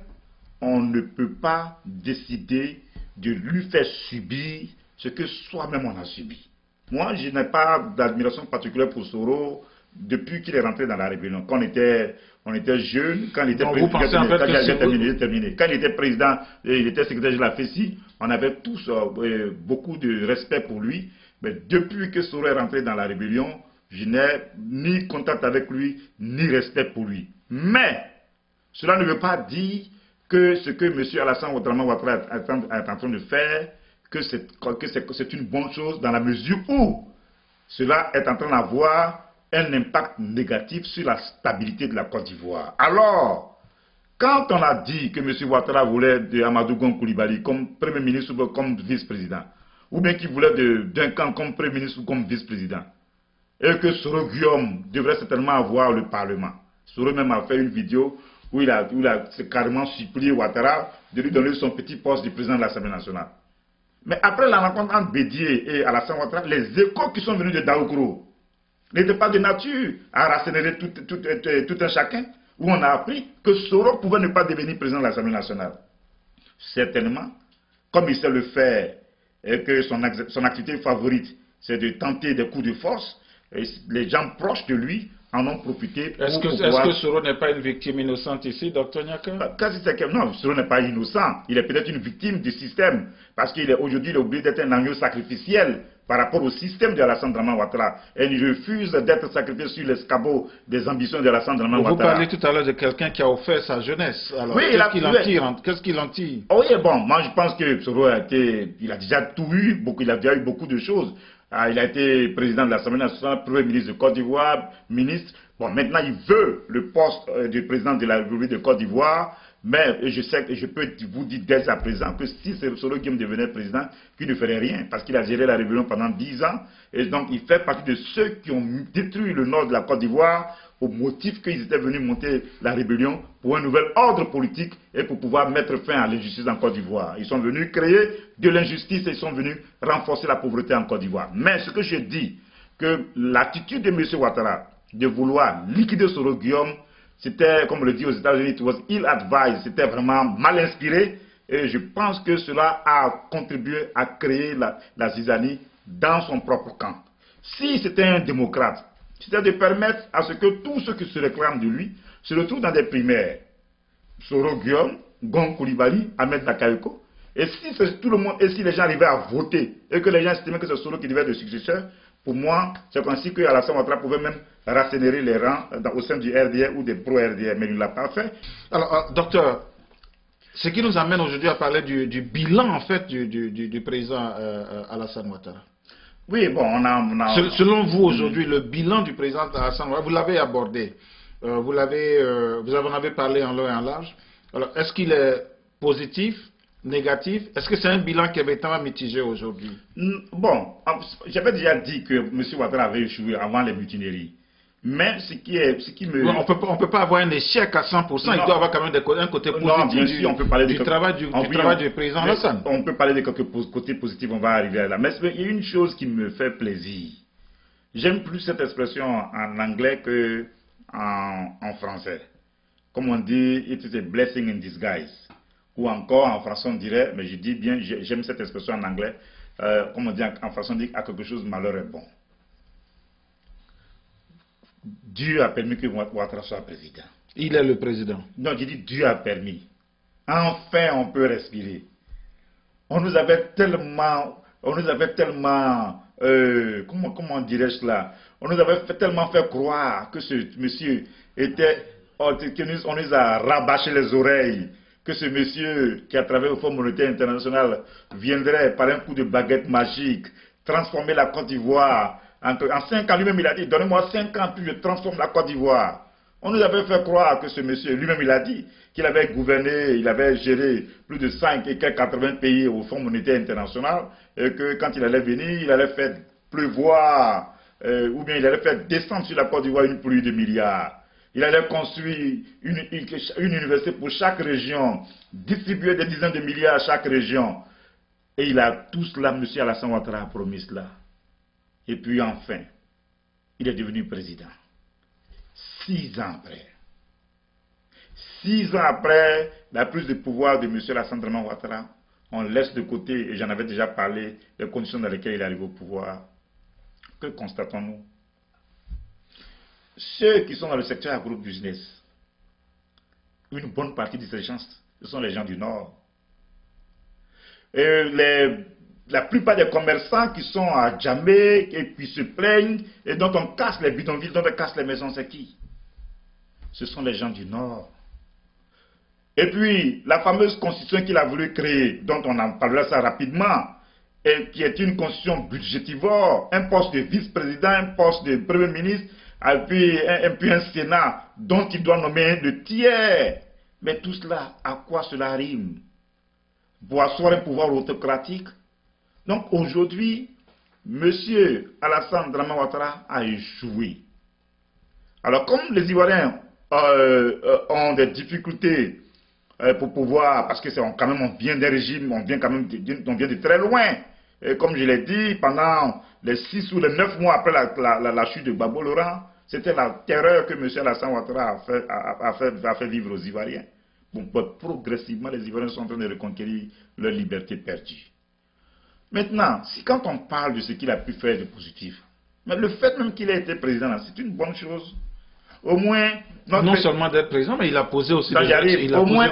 Speaker 2: on ne peut pas décider de lui faire subir ce que soi-même on a subi. Moi, je n'ai pas d'admiration particulière pour Soro depuis qu'il est rentré dans la rébellion. Quand on était jeune, quand il était président, il était secrétaire de la FESI, on avait tous beaucoup de respect pour lui. Mais depuis que Soro est rentré dans la rébellion, je n'ai ni contact avec lui, ni respect pour lui. Mais, cela ne veut pas dire que ce que M. Alassane Dramane Ouattara est en train de faire, que c'est une bonne chose dans la mesure où cela est en train d'avoir un impact négatif sur la stabilité de la Côte d'Ivoire. Alors, quand on a dit que M. Ouattara voulait de Amadou Gon Coulibaly comme Premier ministre ou comme vice-président, ou bien qu'il voulait de Duncan comme Premier ministre ou comme vice-président, et que Soro Guillaume devrait certainement avoir le Parlement. Soro même a fait une vidéo où il a carrément supplié Ouattara de lui donner son petit poste de président de l'Assemblée nationale. Mais après la rencontre entre Bédié et Alassane Ouattara, les échos qui sont venus de Daoukro n'étaient pas de nature à rasséréner tout un chacun, où on a appris que Soro pouvait ne pas devenir président de l'Assemblée nationale. Certainement, comme il sait le faire, et que son activité favorite, c'est de tenter des coups de force, et les gens proches de lui en ont profité pour
Speaker 1: Est-ce que Soro n'est pas une victime innocente ici, Dr Niaka?
Speaker 2: Non, Soro n'est pas innocent. Il est peut-être une victime du système, parce qu'aujourd'hui, il est obligé d'être un agneau sacrificiel par rapport au système de Alassane Dramane Ouattara. Et il refuse d'être sacrifié sur l'escabeau des ambitions de Alassane Dramane Ouattara.
Speaker 1: Vous parlez tout à l'heure de quelqu'un qui a offert sa jeunesse. Alors,
Speaker 2: oui,
Speaker 1: qu'est-ce qu'il en tire?
Speaker 2: Oui, bon, moi je pense que Soro il a déjà tout eu, il a déjà eu beaucoup de choses. Il a été président de l'Assemblée nationale, Premier ministre de Côte d'Ivoire, ministre. Bon, maintenant il veut le poste de président de la République de Côte d'Ivoire. Mais je sais que je peux vous dire dès à présent que si c'est Soro Guillaume devenait président, qu'il ne ferait rien, parce qu'il a géré la rébellion pendant 10 ans, et donc il fait partie de ceux qui ont détruit le nord de la Côte d'Ivoire au motif qu'ils étaient venus monter la rébellion pour un nouvel ordre politique et pour pouvoir mettre fin à l'injustice en Côte d'Ivoire. Ils sont venus créer de l'injustice et ils sont venus renforcer la pauvreté en Côte d'Ivoire. Mais ce que je dis, que l'attitude de M. Ouattara de vouloir liquider Soro Guillaume, c'était, comme on le dit aux États-Unis, it was ill-advised, c'était vraiment mal inspiré, et je pense que cela a contribué à créer la zizanie dans son propre camp. Si c'était un démocrate, c'était de permettre à ce que tous ceux qui se réclament de lui se retrouvent dans des primaires. Soro Guillaume, Gon Coulibaly, Ahmed Bakayoko, et si tout le monde, et si les gens arrivaient à voter, et que les gens estimaient que c'est Soro qui devait être le successeur, pour moi, c'est ainsi que Alassane Ouattara pouvait même rassénérer les rangs au sein du RDR ou des pro-RDR, mais il ne l'a pas fait.
Speaker 1: Alors, docteur, ce qui nous amène aujourd'hui à parler du bilan, en fait, du président Alassane Ouattara.
Speaker 2: Oui, bon,
Speaker 1: Selon vous, aujourd'hui, le bilan du président Alassane Ouattara, vous l'avez abordé, vous en avez parlé en long et en large. Alors, est-ce qu'il est positif, négatif? Est-ce que c'est un bilan qui avait été mitigé aujourd'hui?
Speaker 2: Bon, j'avais déjà dit que M. Ouattara avait échoué avant les mutineries. Mais ce qui me...
Speaker 1: On peut pas avoir un échec à 100%, il doit avoir quand même un côté positif.
Speaker 2: Non, bien sûr, on peut parler
Speaker 1: du travail du président Alassane.
Speaker 2: On peut parler de quelques côtés positifs, on va arriver là. Mais il y a une chose qui me fait plaisir. J'aime plus cette expression en anglais que en français. Comme on dit, it is a blessing in disguise. Ou encore en français on dirait, mais je dis bien, j'aime cette expression en anglais, comme on dit en français on dit à quelque chose malheur est bon. Dieu a permis que Ouattara soit président.
Speaker 1: Il est le président.
Speaker 2: Non, je dis Dieu a permis. Enfin on peut respirer. On nous avait tellement, comment dirais-je cela, on nous avait tellement fait croire que ce monsieur était, on nous a rabâché les oreilles, que ce monsieur qui a travaillé au Fonds monétaire international viendrait par un coup de baguette magique transformer la Côte d'Ivoire. En 5 ans, lui-même il a dit, donnez-moi 5 ans puis je transforme la Côte d'Ivoire. On nous avait fait croire que ce monsieur, lui-même il a dit, qu'il avait gouverné, il avait géré plus de 5 et quelques 80 pays au Fonds monétaire international, et que quand il allait venir, il allait faire pleuvoir, ou bien il allait faire descendre sur la Côte d'Ivoire une pluie de milliards. Il allait construire une université pour chaque région, distribuer des dizaines de milliards à chaque région. Et il a tout cela, M. Alassane Ouattara a promis cela. Et puis enfin, il est devenu président. 6 ans après. 6 ans après la prise de pouvoir de M. Alassane Dramane Ouattara, on laisse de côté, et j'en avais déjà parlé, les conditions dans lesquelles il arrive au pouvoir. Que constatons-nous? Ceux qui sont dans le secteur agro-business, une bonne partie de ces gens, ce sont les gens du Nord. Et la plupart des commerçants qui sont à Djamé et puis se plaignent et dont on casse les bidonvilles, dont on casse les maisons, c'est qui? Ce sont les gens du Nord. Et puis, la fameuse constitution qu'il a voulu créer, dont on en parlera ça rapidement, et qui est une constitution budgétivore, un poste de vice-président, un poste de premier ministre, et puis un Sénat dont il doit nommer un de tiers. Mais tout cela, à quoi cela rime? Pour asseoir un pouvoir autocratique. Donc aujourd'hui, M. Alassane Dramane Ouattara a échoué. Alors comme les Ivoiriens ont des difficultés pour pouvoir, parce que quand même on vient d'un régime, on vient de très loin. Et comme je l'ai dit, pendant les 6 ou les 9 mois après la chute de Gbagbo Laurent, c'était la terreur que M. Alassane Ouattara a fait vivre aux Ivoiriens. Bon, progressivement, les Ivoiriens sont en train de reconquérir leur liberté perdue. Maintenant, quand on parle de ce qu'il a pu faire de positif, mais le fait même qu'il ait été président, c'est une bonne chose. Au moins...
Speaker 1: Non seulement d'être président, mais il a posé aussi des actions.
Speaker 2: Au moins,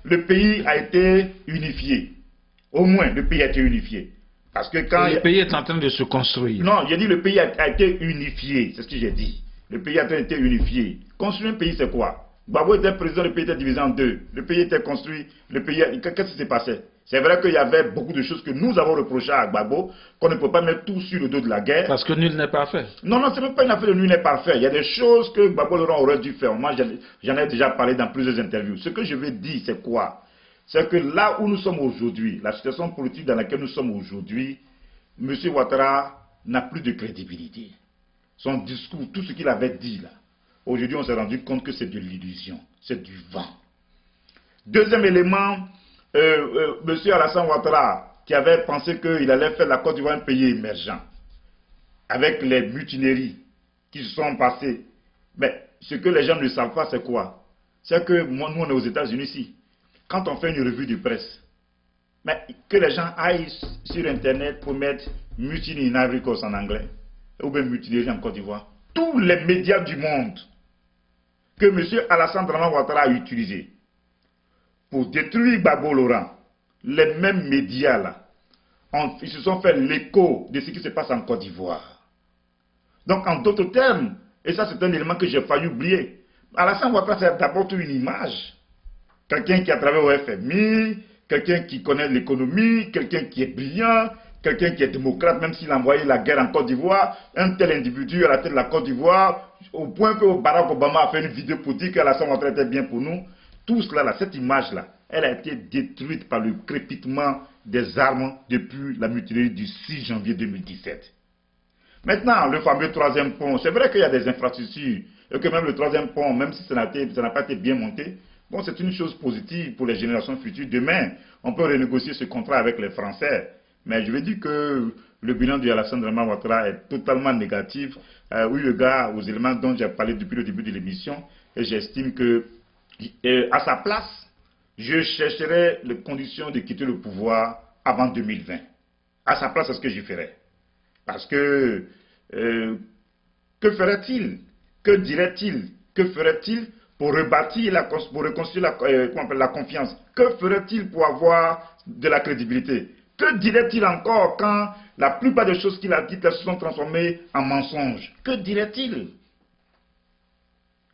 Speaker 2: le pays a été unifié. Au moins, le pays a été unifié. Parce que quand...
Speaker 1: Le pays est en train de se construire.
Speaker 2: Non, j'ai dit le pays a été unifié. C'est ce que j'ai dit. Le pays a été unifié. Construire un pays, c'est quoi? Gbagbo était président, le pays était divisé en deux. Le pays était construit. Qu'est-ce qui s'est passé? C'est vrai qu'il y avait beaucoup de choses que nous avons reprochées à Gbagbo, qu'on ne peut pas mettre tout sur le dos de la guerre.
Speaker 1: Parce que nul n'est parfait.
Speaker 2: Non, c'est même pas une affaire de nul n'est parfait. Il y a des choses que Gbagbo Laurent aurait dû faire. Moi, j'en ai déjà parlé dans plusieurs interviews. Ce que je veux dire, c'est quoi? C'est que là où nous sommes aujourd'hui, la situation politique dans laquelle nous sommes aujourd'hui, M. Ouattara n'a plus de crédibilité. Son discours, tout ce qu'il avait dit là, aujourd'hui on s'est rendu compte que c'est de l'illusion, c'est du vent. Deuxième élément, M. Alassane Ouattara, qui avait pensé qu'il allait faire la Côte d'Ivoire un pays émergent, avec les mutineries qui se sont passées. Mais ce que les gens ne savent pas, c'est quoi? C'est que nous, on est aux États-Unis ici. Quand on fait une revue de presse, mais que les gens aillent sur Internet pour mettre mutiny in Ivory Coast en anglais, ou bien mutinerie en Côte d'Ivoire, tous les médias du monde que M. Alassane Dramane Ouattara a utilisés pour détruire Gbagbo Laurent, les mêmes médias là, ils se sont fait l'écho de ce qui se passe en Côte d'Ivoire. Donc en d'autres termes, et ça c'est un élément que j'ai failli oublier, Alassane Ouattara c'est d'abord une image. Quelqu'un qui a travaillé au FMI, quelqu'un qui connaît l'économie, quelqu'un qui est brillant, quelqu'un qui est démocrate, même s'il a envoyé la guerre en Côte d'Ivoire, un tel individu à la tête de la Côte d'Ivoire, au point que Barack Obama a fait une vidéo pour dire qu'Alassane Ouattara était bien pour nous. Tout cela, là, cette image-là, elle a été détruite par le crépitement des armes depuis la mutinerie du 6 janvier 2017. Maintenant, le fameux troisième pont, c'est vrai qu'il y a des infrastructures, et que même le troisième pont, même si ça n'a pas été bien monté, bon, c'est une chose positive pour les générations futures. Demain, on peut renégocier ce contrat avec les Français. Mais je veux dire que le bilan de Alassane Dramane Ouattara est totalement négatif. Oui, le gars, aux éléments dont j'ai parlé depuis le début de l'émission, et j'estime que, à sa place, je chercherais les conditions de quitter le pouvoir avant 2020. À sa place, c'est ce que je ferais. Parce que, que ferait-il? Que dirait-il? Que ferait-il pour rebâtir, pour reconstruire la confiance? Que ferait-il pour avoir de la crédibilité? Que dirait-il encore quand la plupart des choses qu'il a dites se sont transformées en mensonges? Que dirait-il?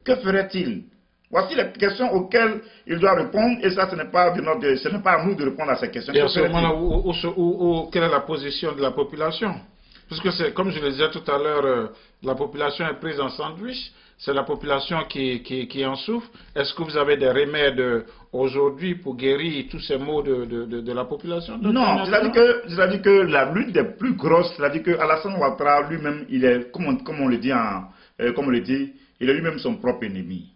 Speaker 2: Que ferait-il? Voici les questions auxquelles il doit répondre, et ça, ce n'est pas à nous de répondre à ces questions.
Speaker 1: Et à ce moment-là, quelle est la position de la population? Parce que c'est, comme je le disais tout à l'heure, la population est prise en sandwich, c'est la population qui en souffre. Est-ce que vous avez des remèdes aujourd'hui pour guérir tous ces maux de la population?
Speaker 2: Non, c'est-à-dire que la lutte des plus grosses, c'est-à-dire que Alassane Ouattara lui-même, il est, comme on le dit, il est lui-même son propre ennemi.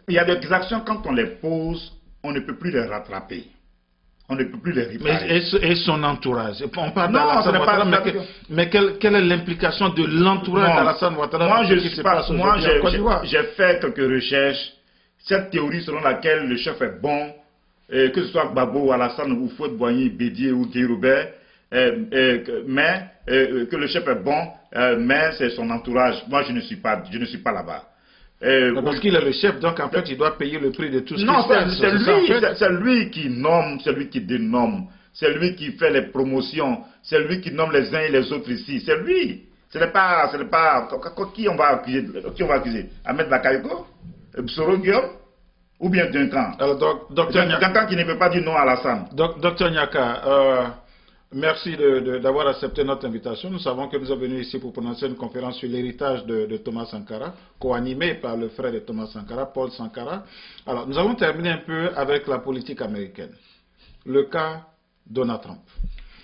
Speaker 2: Il y a des actions, quand on les pose, on ne peut plus les rattraper. On ne peut plus les réparer.
Speaker 1: Et son entourage? On parle d'Alassane Ouattara, mais quelle est l'implication de l'entourage d'Alassane Ouattara?
Speaker 2: Moi, j'ai fait quelques recherches. Cette théorie selon laquelle le chef est bon, que ce soit Gbagbo, Alassane, ou Fouad-Boigny, Bédié ou Guy Robert, mais que le chef est bon, mais c'est son entourage. Moi, je ne suis pas là-bas.
Speaker 1: Parce qu'il est le chef, donc en fait il doit payer le prix de tout ce
Speaker 2: qui se
Speaker 1: passe.
Speaker 2: C'est lui qui nomme, c'est lui qui dénomme, c'est lui qui fait les promotions, c'est lui qui nomme les uns et les autres ici, c'est lui. Ce n'est pas, qui on va accuser? Ahmed Bakayoko? Bsoro Guillaume? ou bien d'un camp.
Speaker 1: Alors,
Speaker 2: D'un camp qui ne peut pas dire non à Alassane.
Speaker 1: Docteur Nyaka, merci d'avoir accepté notre invitation. Nous savons que nous sommes venus ici pour prononcer une conférence sur l'héritage de Thomas Sankara, co-animée par le frère de Thomas Sankara, Paul Sankara. Alors, nous allons terminer un peu avec la politique américaine. Le cas Donald Trump.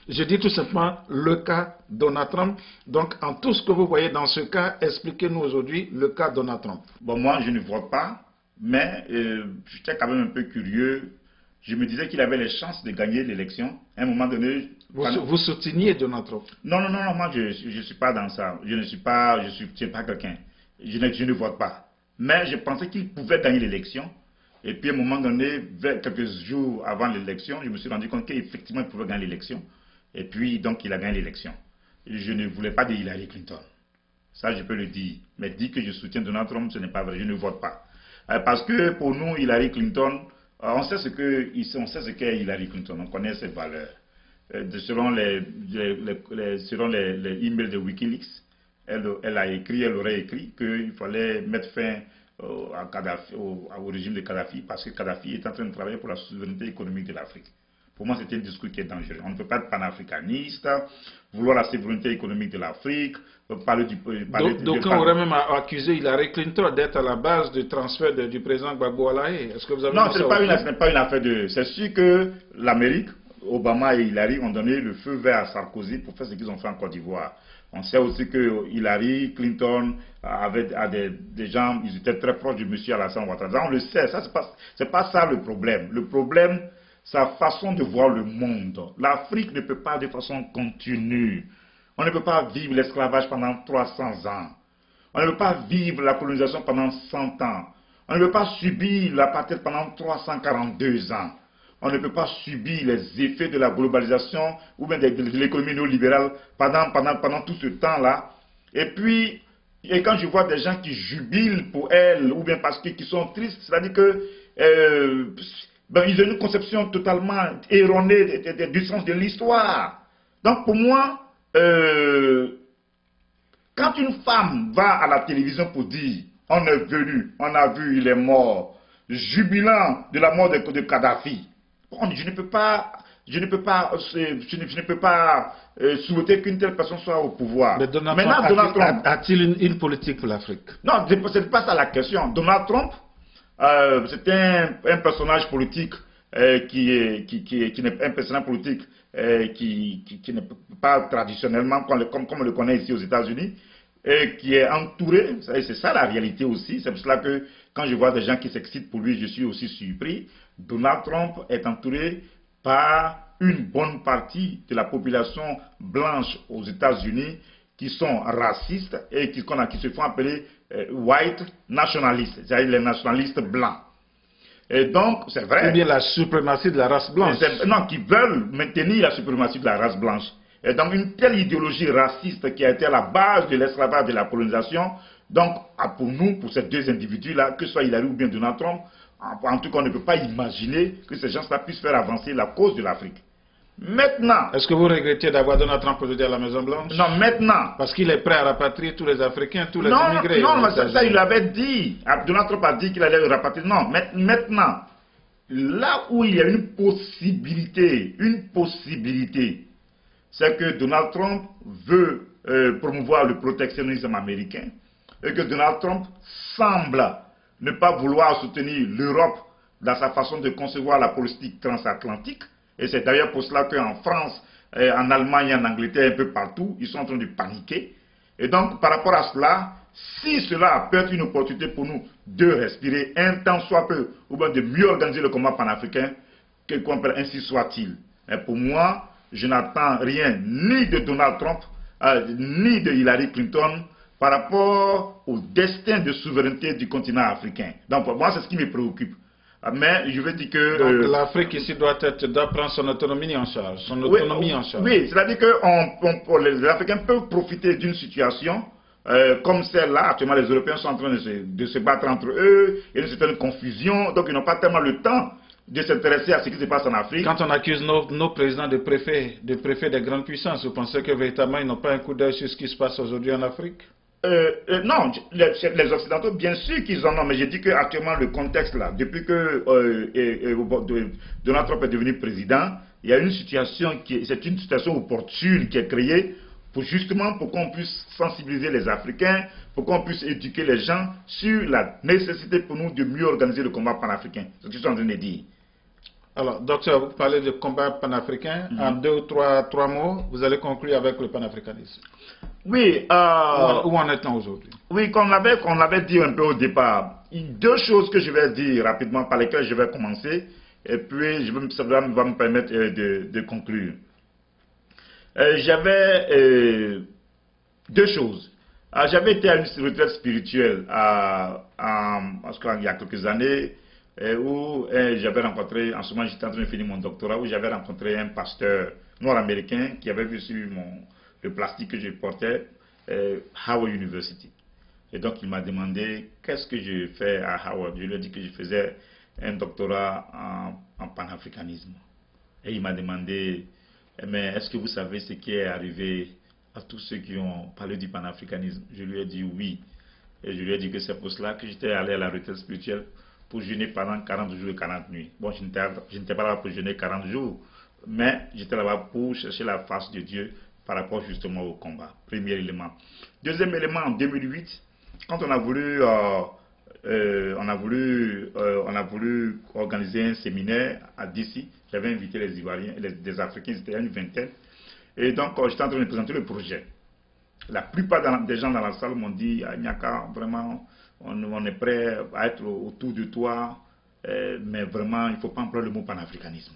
Speaker 1: Je dis tout simplement le cas Donald Trump. Donc, en tout ce que vous voyez dans ce cas, expliquez-nous aujourd'hui le cas Donald Trump.
Speaker 2: Bon, moi, je ne vote pas, mais j'étais quand même un peu curieux. Je me disais qu'il avait les chances de gagner l'élection. À un moment donné...
Speaker 1: Vous souteniez Donald Trump?
Speaker 2: Non, moi, je ne suis pas dans ça. Je ne suis pas quelqu'un. Je ne vote pas. Mais je pensais qu'il pouvait gagner l'élection. Et puis, à un moment donné, quelques jours avant l'élection, je me suis rendu compte qu'effectivement, il pouvait gagner l'élection. Et puis, donc, il a gagné l'élection. Je ne voulais pas de Hillary Clinton. Ça, je peux le dire. Mais dire que je soutiens Donald Trump, ce n'est pas vrai. Je ne vote pas. Parce que pour nous, Hillary Clinton, on sait ce qu'est Hillary Clinton. On connaît ses valeurs. Selon les emails de Wikileaks, elle aurait écrit qu'il fallait mettre fin au régime de Kadhafi parce que Kadhafi est en train de travailler pour la souveraineté économique de l'Afrique. Pour moi, c'est un discours qui est dangereux. On ne peut pas être panafricaniste, vouloir la souveraineté économique de l'Afrique, parler du...
Speaker 1: Donc, on aurait même accusé Hillary Clinton d'être à la base du transfert du président Gbagbo Alaye. Est-ce que vous avez...
Speaker 2: Non, ce n'est pas une affaire de... C'est sûr que l'Amérique, Obama et Hillary ont donné le feu vert à Sarkozy pour faire ce qu'ils ont fait en Côte d'Ivoire. On sait aussi que Hillary Clinton avait des gens, ils étaient très proches de M. Alassane Ouattara. On le sait, c'est pas ça le problème. Le problème, sa façon de voir le monde. L'Afrique ne peut pas de façon continue. On ne peut pas vivre l'esclavage pendant 300 ans. On ne peut pas vivre la colonisation pendant 100 ans. On ne peut pas subir l'apartheid pendant 342 ans. On ne peut pas subir les effets de la globalisation ou bien de l'économie néolibérale pendant tout ce temps-là. Et puis, quand je vois des gens qui jubilent pour elle ou bien parce qu'ils sont tristes, c'est-à-dire que ils ont une conception totalement erronée du sens de l'histoire. Donc pour moi, quand une femme va à la télévision pour dire « on est venu, on a vu, il est mort », jubilant de la mort de Kadhafi, je ne peux pas souhaiter qu'une telle personne soit au pouvoir.
Speaker 1: Mais Donald Trump a-t-il une politique pour l'Afrique?
Speaker 2: Non, ce n'est pas ça la question. Donald Trump, c'est un personnage politique qui n'est un personnage politique qui n'est pas traditionnellement comme on le connaît ici aux États-Unis, et qui est entouré, c'est ça la réalité aussi. C'est pour cela que quand je vois des gens qui s'excitent pour lui, je suis aussi surpris. Donald Trump est entouré par une bonne partie de la population blanche aux États-Unis qui sont racistes et qui se font appeler white nationalistes, c'est-à-dire les nationalistes blancs. Et donc, c'est vrai.
Speaker 1: Ou bien la suprématie de la race blanche.
Speaker 2: Non, qui veulent maintenir la suprématie de la race blanche. Et donc, une telle idéologie raciste qui a été à la base de l'esclavage de la colonisation, donc, pour nous, pour ces deux individus-là, que ce soit Hillary ou bien Donald Trump, en tout cas, on ne peut pas imaginer que ces gens-là puissent faire avancer la cause de l'Afrique. Maintenant...
Speaker 1: Est-ce que vous regrettez d'avoir Donald Trump aujourd'hui à la Maison-Blanche?
Speaker 2: Non, maintenant...
Speaker 1: Parce qu'il est prêt à rapatrier tous les Africains, tous les immigrés.
Speaker 2: Non, mais ça, il l'avait dit. Donald Trump a dit qu'il allait rapatrier. Non, maintenant, là où il y a une possibilité, c'est que Donald Trump veut promouvoir le protectionnisme américain et que Donald Trump semble ne pas vouloir soutenir l'Europe dans sa façon de concevoir la politique transatlantique. Et c'est d'ailleurs pour cela qu'en France, en Allemagne, en Angleterre, un peu partout, ils sont en train de paniquer. Et donc, par rapport à cela, si cela peut être une opportunité pour nous de respirer un temps soit peu, ou bien de mieux organiser le combat panafricain, ainsi soit-il. Mais pour moi, je n'attends rien ni de Donald Trump, ni de Hillary Clinton, par rapport au destin de souveraineté du continent africain. Donc, pour moi, c'est ce qui me préoccupe. Mais je veux dire que...
Speaker 1: Donc l'Afrique ici doit prendre son autonomie en charge.
Speaker 2: Oui, c'est-à-dire que les Africains peuvent profiter d'une situation comme celle-là. Actuellement, les Européens sont en train de se battre entre eux. Il y a une certaine confusion. Donc, ils n'ont pas tellement le temps de s'intéresser à ce qui se passe en Afrique.
Speaker 1: Quand on accuse nos présidents de préfets des grandes puissances, vous pensez que véritablement ils n'ont pas un coup d'œil sur ce qui se passe aujourd'hui en Afrique?
Speaker 2: Non, les Occidentaux, bien sûr qu'ils en ont, mais j'ai dit qu'actuellement, le contexte là, depuis que Donald Trump est devenu président, il y a une situation c'est une situation opportune qui est créée pour justement pour qu'on puisse sensibiliser les Africains, pour qu'on puisse éduquer les gens sur la nécessité pour nous de mieux organiser le combat panafricain. C'est ce que je suis en train de dire.
Speaker 1: Alors, docteur, vous parlez de combat panafricain. En 2 ou 3 mots, vous allez conclure avec le panafricanisme.
Speaker 2: Oui.
Speaker 1: Où en est-on aujourd'hui?
Speaker 2: Oui, comme on l'avait dit un peu au départ, il y a 2 choses que je vais dire rapidement par lesquelles je vais commencer, et puis ça va me permettre de conclure. J'avais 2 choses. J'avais été à une retraite spirituelle il y a quelques années, où j'avais rencontré, en ce moment j'étais en train de finir mon doctorat, où j'avais rencontré un pasteur nord-américain qui avait vu sur le plastique que je portais, Howard University. Et donc il m'a demandé qu'est-ce que je fais à Howard. Je lui ai dit que je faisais un doctorat en panafricanisme. Et il m'a demandé, mais est-ce que vous savez ce qui est arrivé à tous ceux qui ont parlé du panafricanisme? Je lui ai dit oui. Et je lui ai dit que c'est pour cela que j'étais allé à la retraite spirituelle pour jeûner pendant 40 jours et 40 nuits. Bon, je n'étais pas là pour jeûner 40 jours, mais j'étais là-bas pour chercher la face de Dieu par rapport justement au combat. Premier élément. Deuxième élément, en 2008, quand on a voulu organiser un séminaire à DC, j'avais invité les Ivoiriens, des Africains, c'était une vingtaine, et donc j'étais en train de présenter le projet. La plupart des gens dans la salle m'ont dit, Nyaka, vraiment, on est prêt à être autour de toi, mais vraiment, il ne faut pas employer le mot panafricanisme.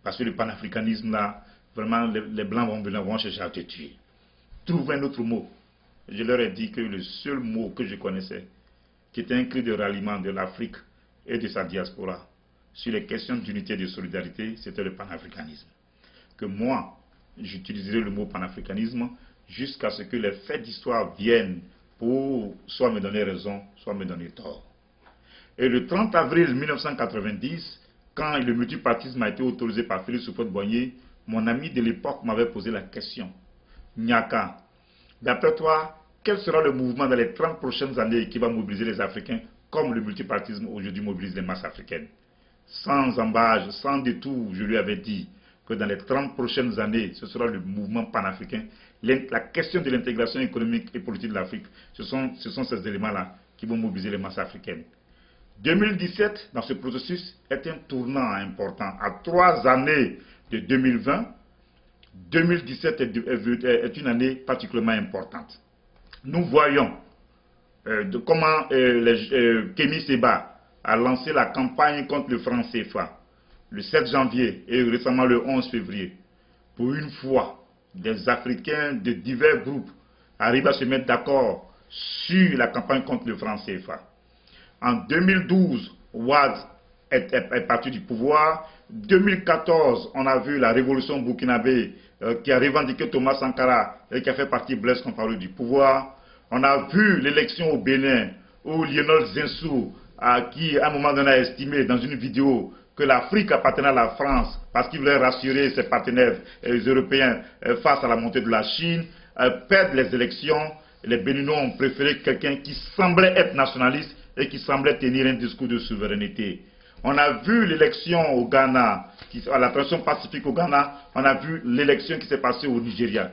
Speaker 2: Parce que le panafricanisme, là, vraiment, les Blancs vont chercher à te tuer. Trouve un autre mot. Je leur ai dit que le seul mot que je connaissais, qui était un cri de ralliement de l'Afrique et de sa diaspora, sur les questions d'unité et de solidarité, c'était le panafricanisme. Que moi, j'utiliserai le mot panafricanisme jusqu'à ce que les faits d'histoire viennent pour soit me donner raison, soit me donner tort. Et le 30 avril 1990, quand le multipartisme a été autorisé par Félix Houphouët-Boigny, mon ami de l'époque m'avait posé la question. Nyaka, d'après toi, quel sera le mouvement dans les 30 prochaines années qui va mobiliser les Africains comme le multipartisme aujourd'hui mobilise les masses africaines? Sans embâche, sans détour, je lui avais dit que dans les 30 prochaines années, ce sera le mouvement panafricain. La question de l'intégration économique et politique de l'Afrique, ce sont ces éléments-là qui vont mobiliser les masses africaines. 2017, dans ce processus, est un tournant important. À 3 années de 2020, 2017 est une année particulièrement importante. Nous voyons comment Kémy Séba a lancé la campagne contre le franc CFA le 7 janvier et récemment le 11 février. Pour une fois, des Africains de divers groupes arrivent à se mettre d'accord sur la campagne contre le franc CFA. En 2012, Ouad est parti du pouvoir. 2014, on a vu la révolution burkinabé qui a revendiqué Thomas Sankara et qui a fait partie Blaise Compaoré du pouvoir. On a vu l'élection au Bénin où Lionel Zinsou, qui à un moment donné a estimé dans une vidéo que l'Afrique appartenait à la France parce qu'il voulait rassurer ses partenaires européens face à la montée de la Chine, perdre les élections. Les Béninois ont préféré quelqu'un qui semblait être nationaliste et qui semblait tenir un discours de souveraineté. On a vu l'élection au Ghana, à la transition pacifique au Ghana, on a vu l'élection qui s'est passée au Nigeria.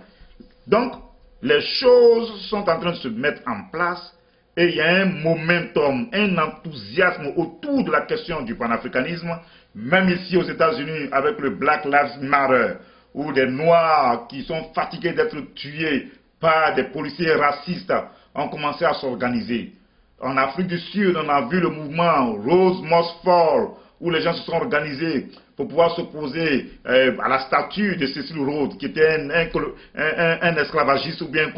Speaker 2: Donc, les choses sont en train de se mettre en place et il y a un momentum, un enthousiasme autour de la question du panafricanisme, même ici aux États-Unis avec le Black Lives Matter, où des Noirs qui sont fatigués d'être tués par des policiers racistes ont commencé à s'organiser. En Afrique du Sud, on a vu le mouvement Rose Must Fall, où les gens se sont organisés pour pouvoir s'opposer à la statue de Cecil Rhodes, qui était un esclavagiste ou bien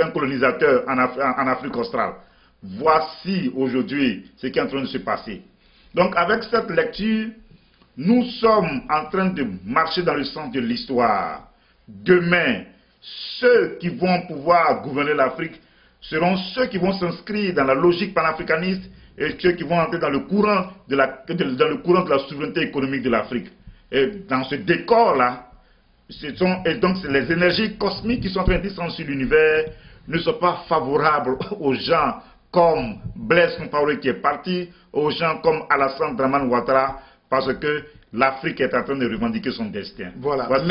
Speaker 2: un colonisateur en Afrique australe. Voici aujourd'hui ce qui est en train de se passer. Donc avec cette lecture, nous sommes en train de marcher dans le sens de l'histoire. Demain, ceux qui vont pouvoir gouverner l'Afrique seront ceux qui vont s'inscrire dans la logique panafricaniste et ceux qui vont entrer dans le courant de la souveraineté économique de l'Afrique. Et dans ce décor-là, et donc c'est les énergies cosmiques qui sont en train de descendre sur l'univers, ne sont pas favorables aux gens comme Blaise Compaoré qui est parti, aux gens comme Alassane Dramane Ouattara, parce que l'Afrique est en train de revendiquer son destin.
Speaker 1: Voilà.
Speaker 2: Voici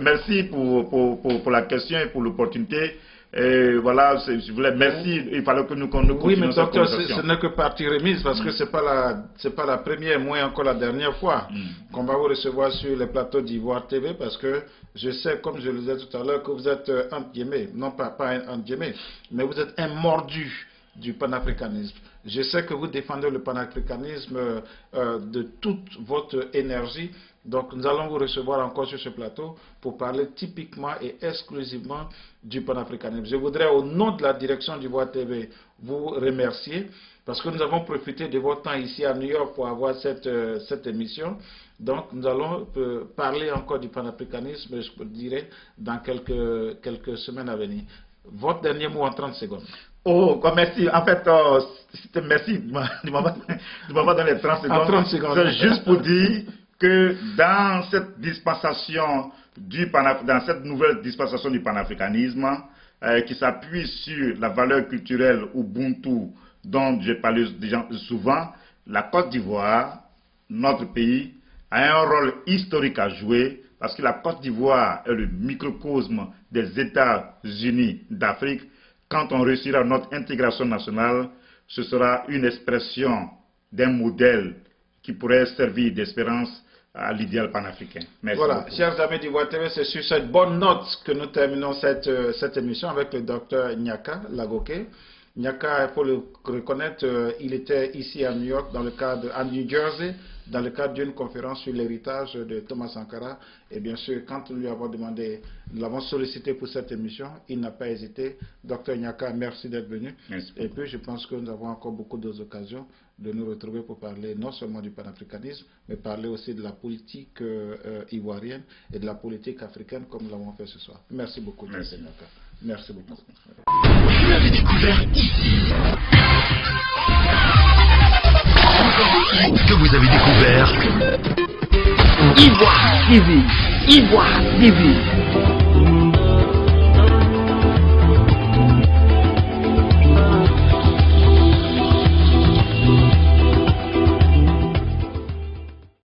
Speaker 2: merci pour la question et pour l'opportunité. Voilà, je voulais, merci, il fallait que nous continuions.
Speaker 1: Oui, mais docteur, ce n'est que partie remise, parce que c'est pas la première, moins encore la dernière fois qu'on va vous recevoir sur les plateaux d'Ivoire TV, parce que je sais, comme je le disais tout à l'heure, que vous êtes, entre guillemets, non pas entre guillemets, mais vous êtes un mordu du panafricanisme. Je sais que vous défendez le panafricanisme de toute votre énergie. Donc nous allons vous recevoir encore sur ce plateau pour parler typiquement et exclusivement du panafricanisme. Je voudrais au nom de la direction d'Ivoire TV vous remercier parce que nous avons profité de votre temps ici à New York pour avoir cette émission. Donc nous allons parler encore du panafricanisme, je dirais, dans quelques semaines à venir. Votre dernier mot en 30 secondes.
Speaker 2: Oh, merci. En fait, merci de m'avoir donné les 30 secondes.
Speaker 1: En 30 secondes.
Speaker 2: C'est juste pour dire que dans cette dispensation dans cette nouvelle dispensation du panafricanisme, qui s'appuie sur la valeur culturelle Ubuntu, dont j'ai parlé déjà souvent, la Côte d'Ivoire, notre pays, a un rôle historique à jouer, parce que la Côte d'Ivoire est le microcosme des États-Unis d'Afrique. Quand on réussira notre intégration nationale, ce sera une expression d'un modèle qui pourrait servir d'espérance à l'idéal panafricain. Merci.
Speaker 1: Voilà,
Speaker 2: beaucoup.
Speaker 1: chers amis d'Ivoire TV, c'est sur cette bonne note que nous terminons cette émission avec le docteur Nyaka Lagoké. Nyaka, il faut le reconnaître, il était ici à New York, à New Jersey, dans le cadre d'une conférence sur l'héritage de Thomas Sankara. Et bien sûr, quand nous lui avons demandé, nous l'avons sollicité pour cette émission, il n'a pas hésité. Docteur Nyaka, merci d'être venu.
Speaker 2: Merci.
Speaker 1: Et puis, je pense que nous avons encore beaucoup d'autres occasions de nous retrouver pour parler non seulement du panafricanisme, mais parler aussi de la politique ivoirienne et de la politique africaine comme nous l'avons fait ce soir. Merci beaucoup,
Speaker 2: merci.
Speaker 1: Docteur Nyaka. Merci beaucoup.
Speaker 3: Vous l'avez découvert ici. Que vous avez découvert Ivoire TV. Ivoire TV.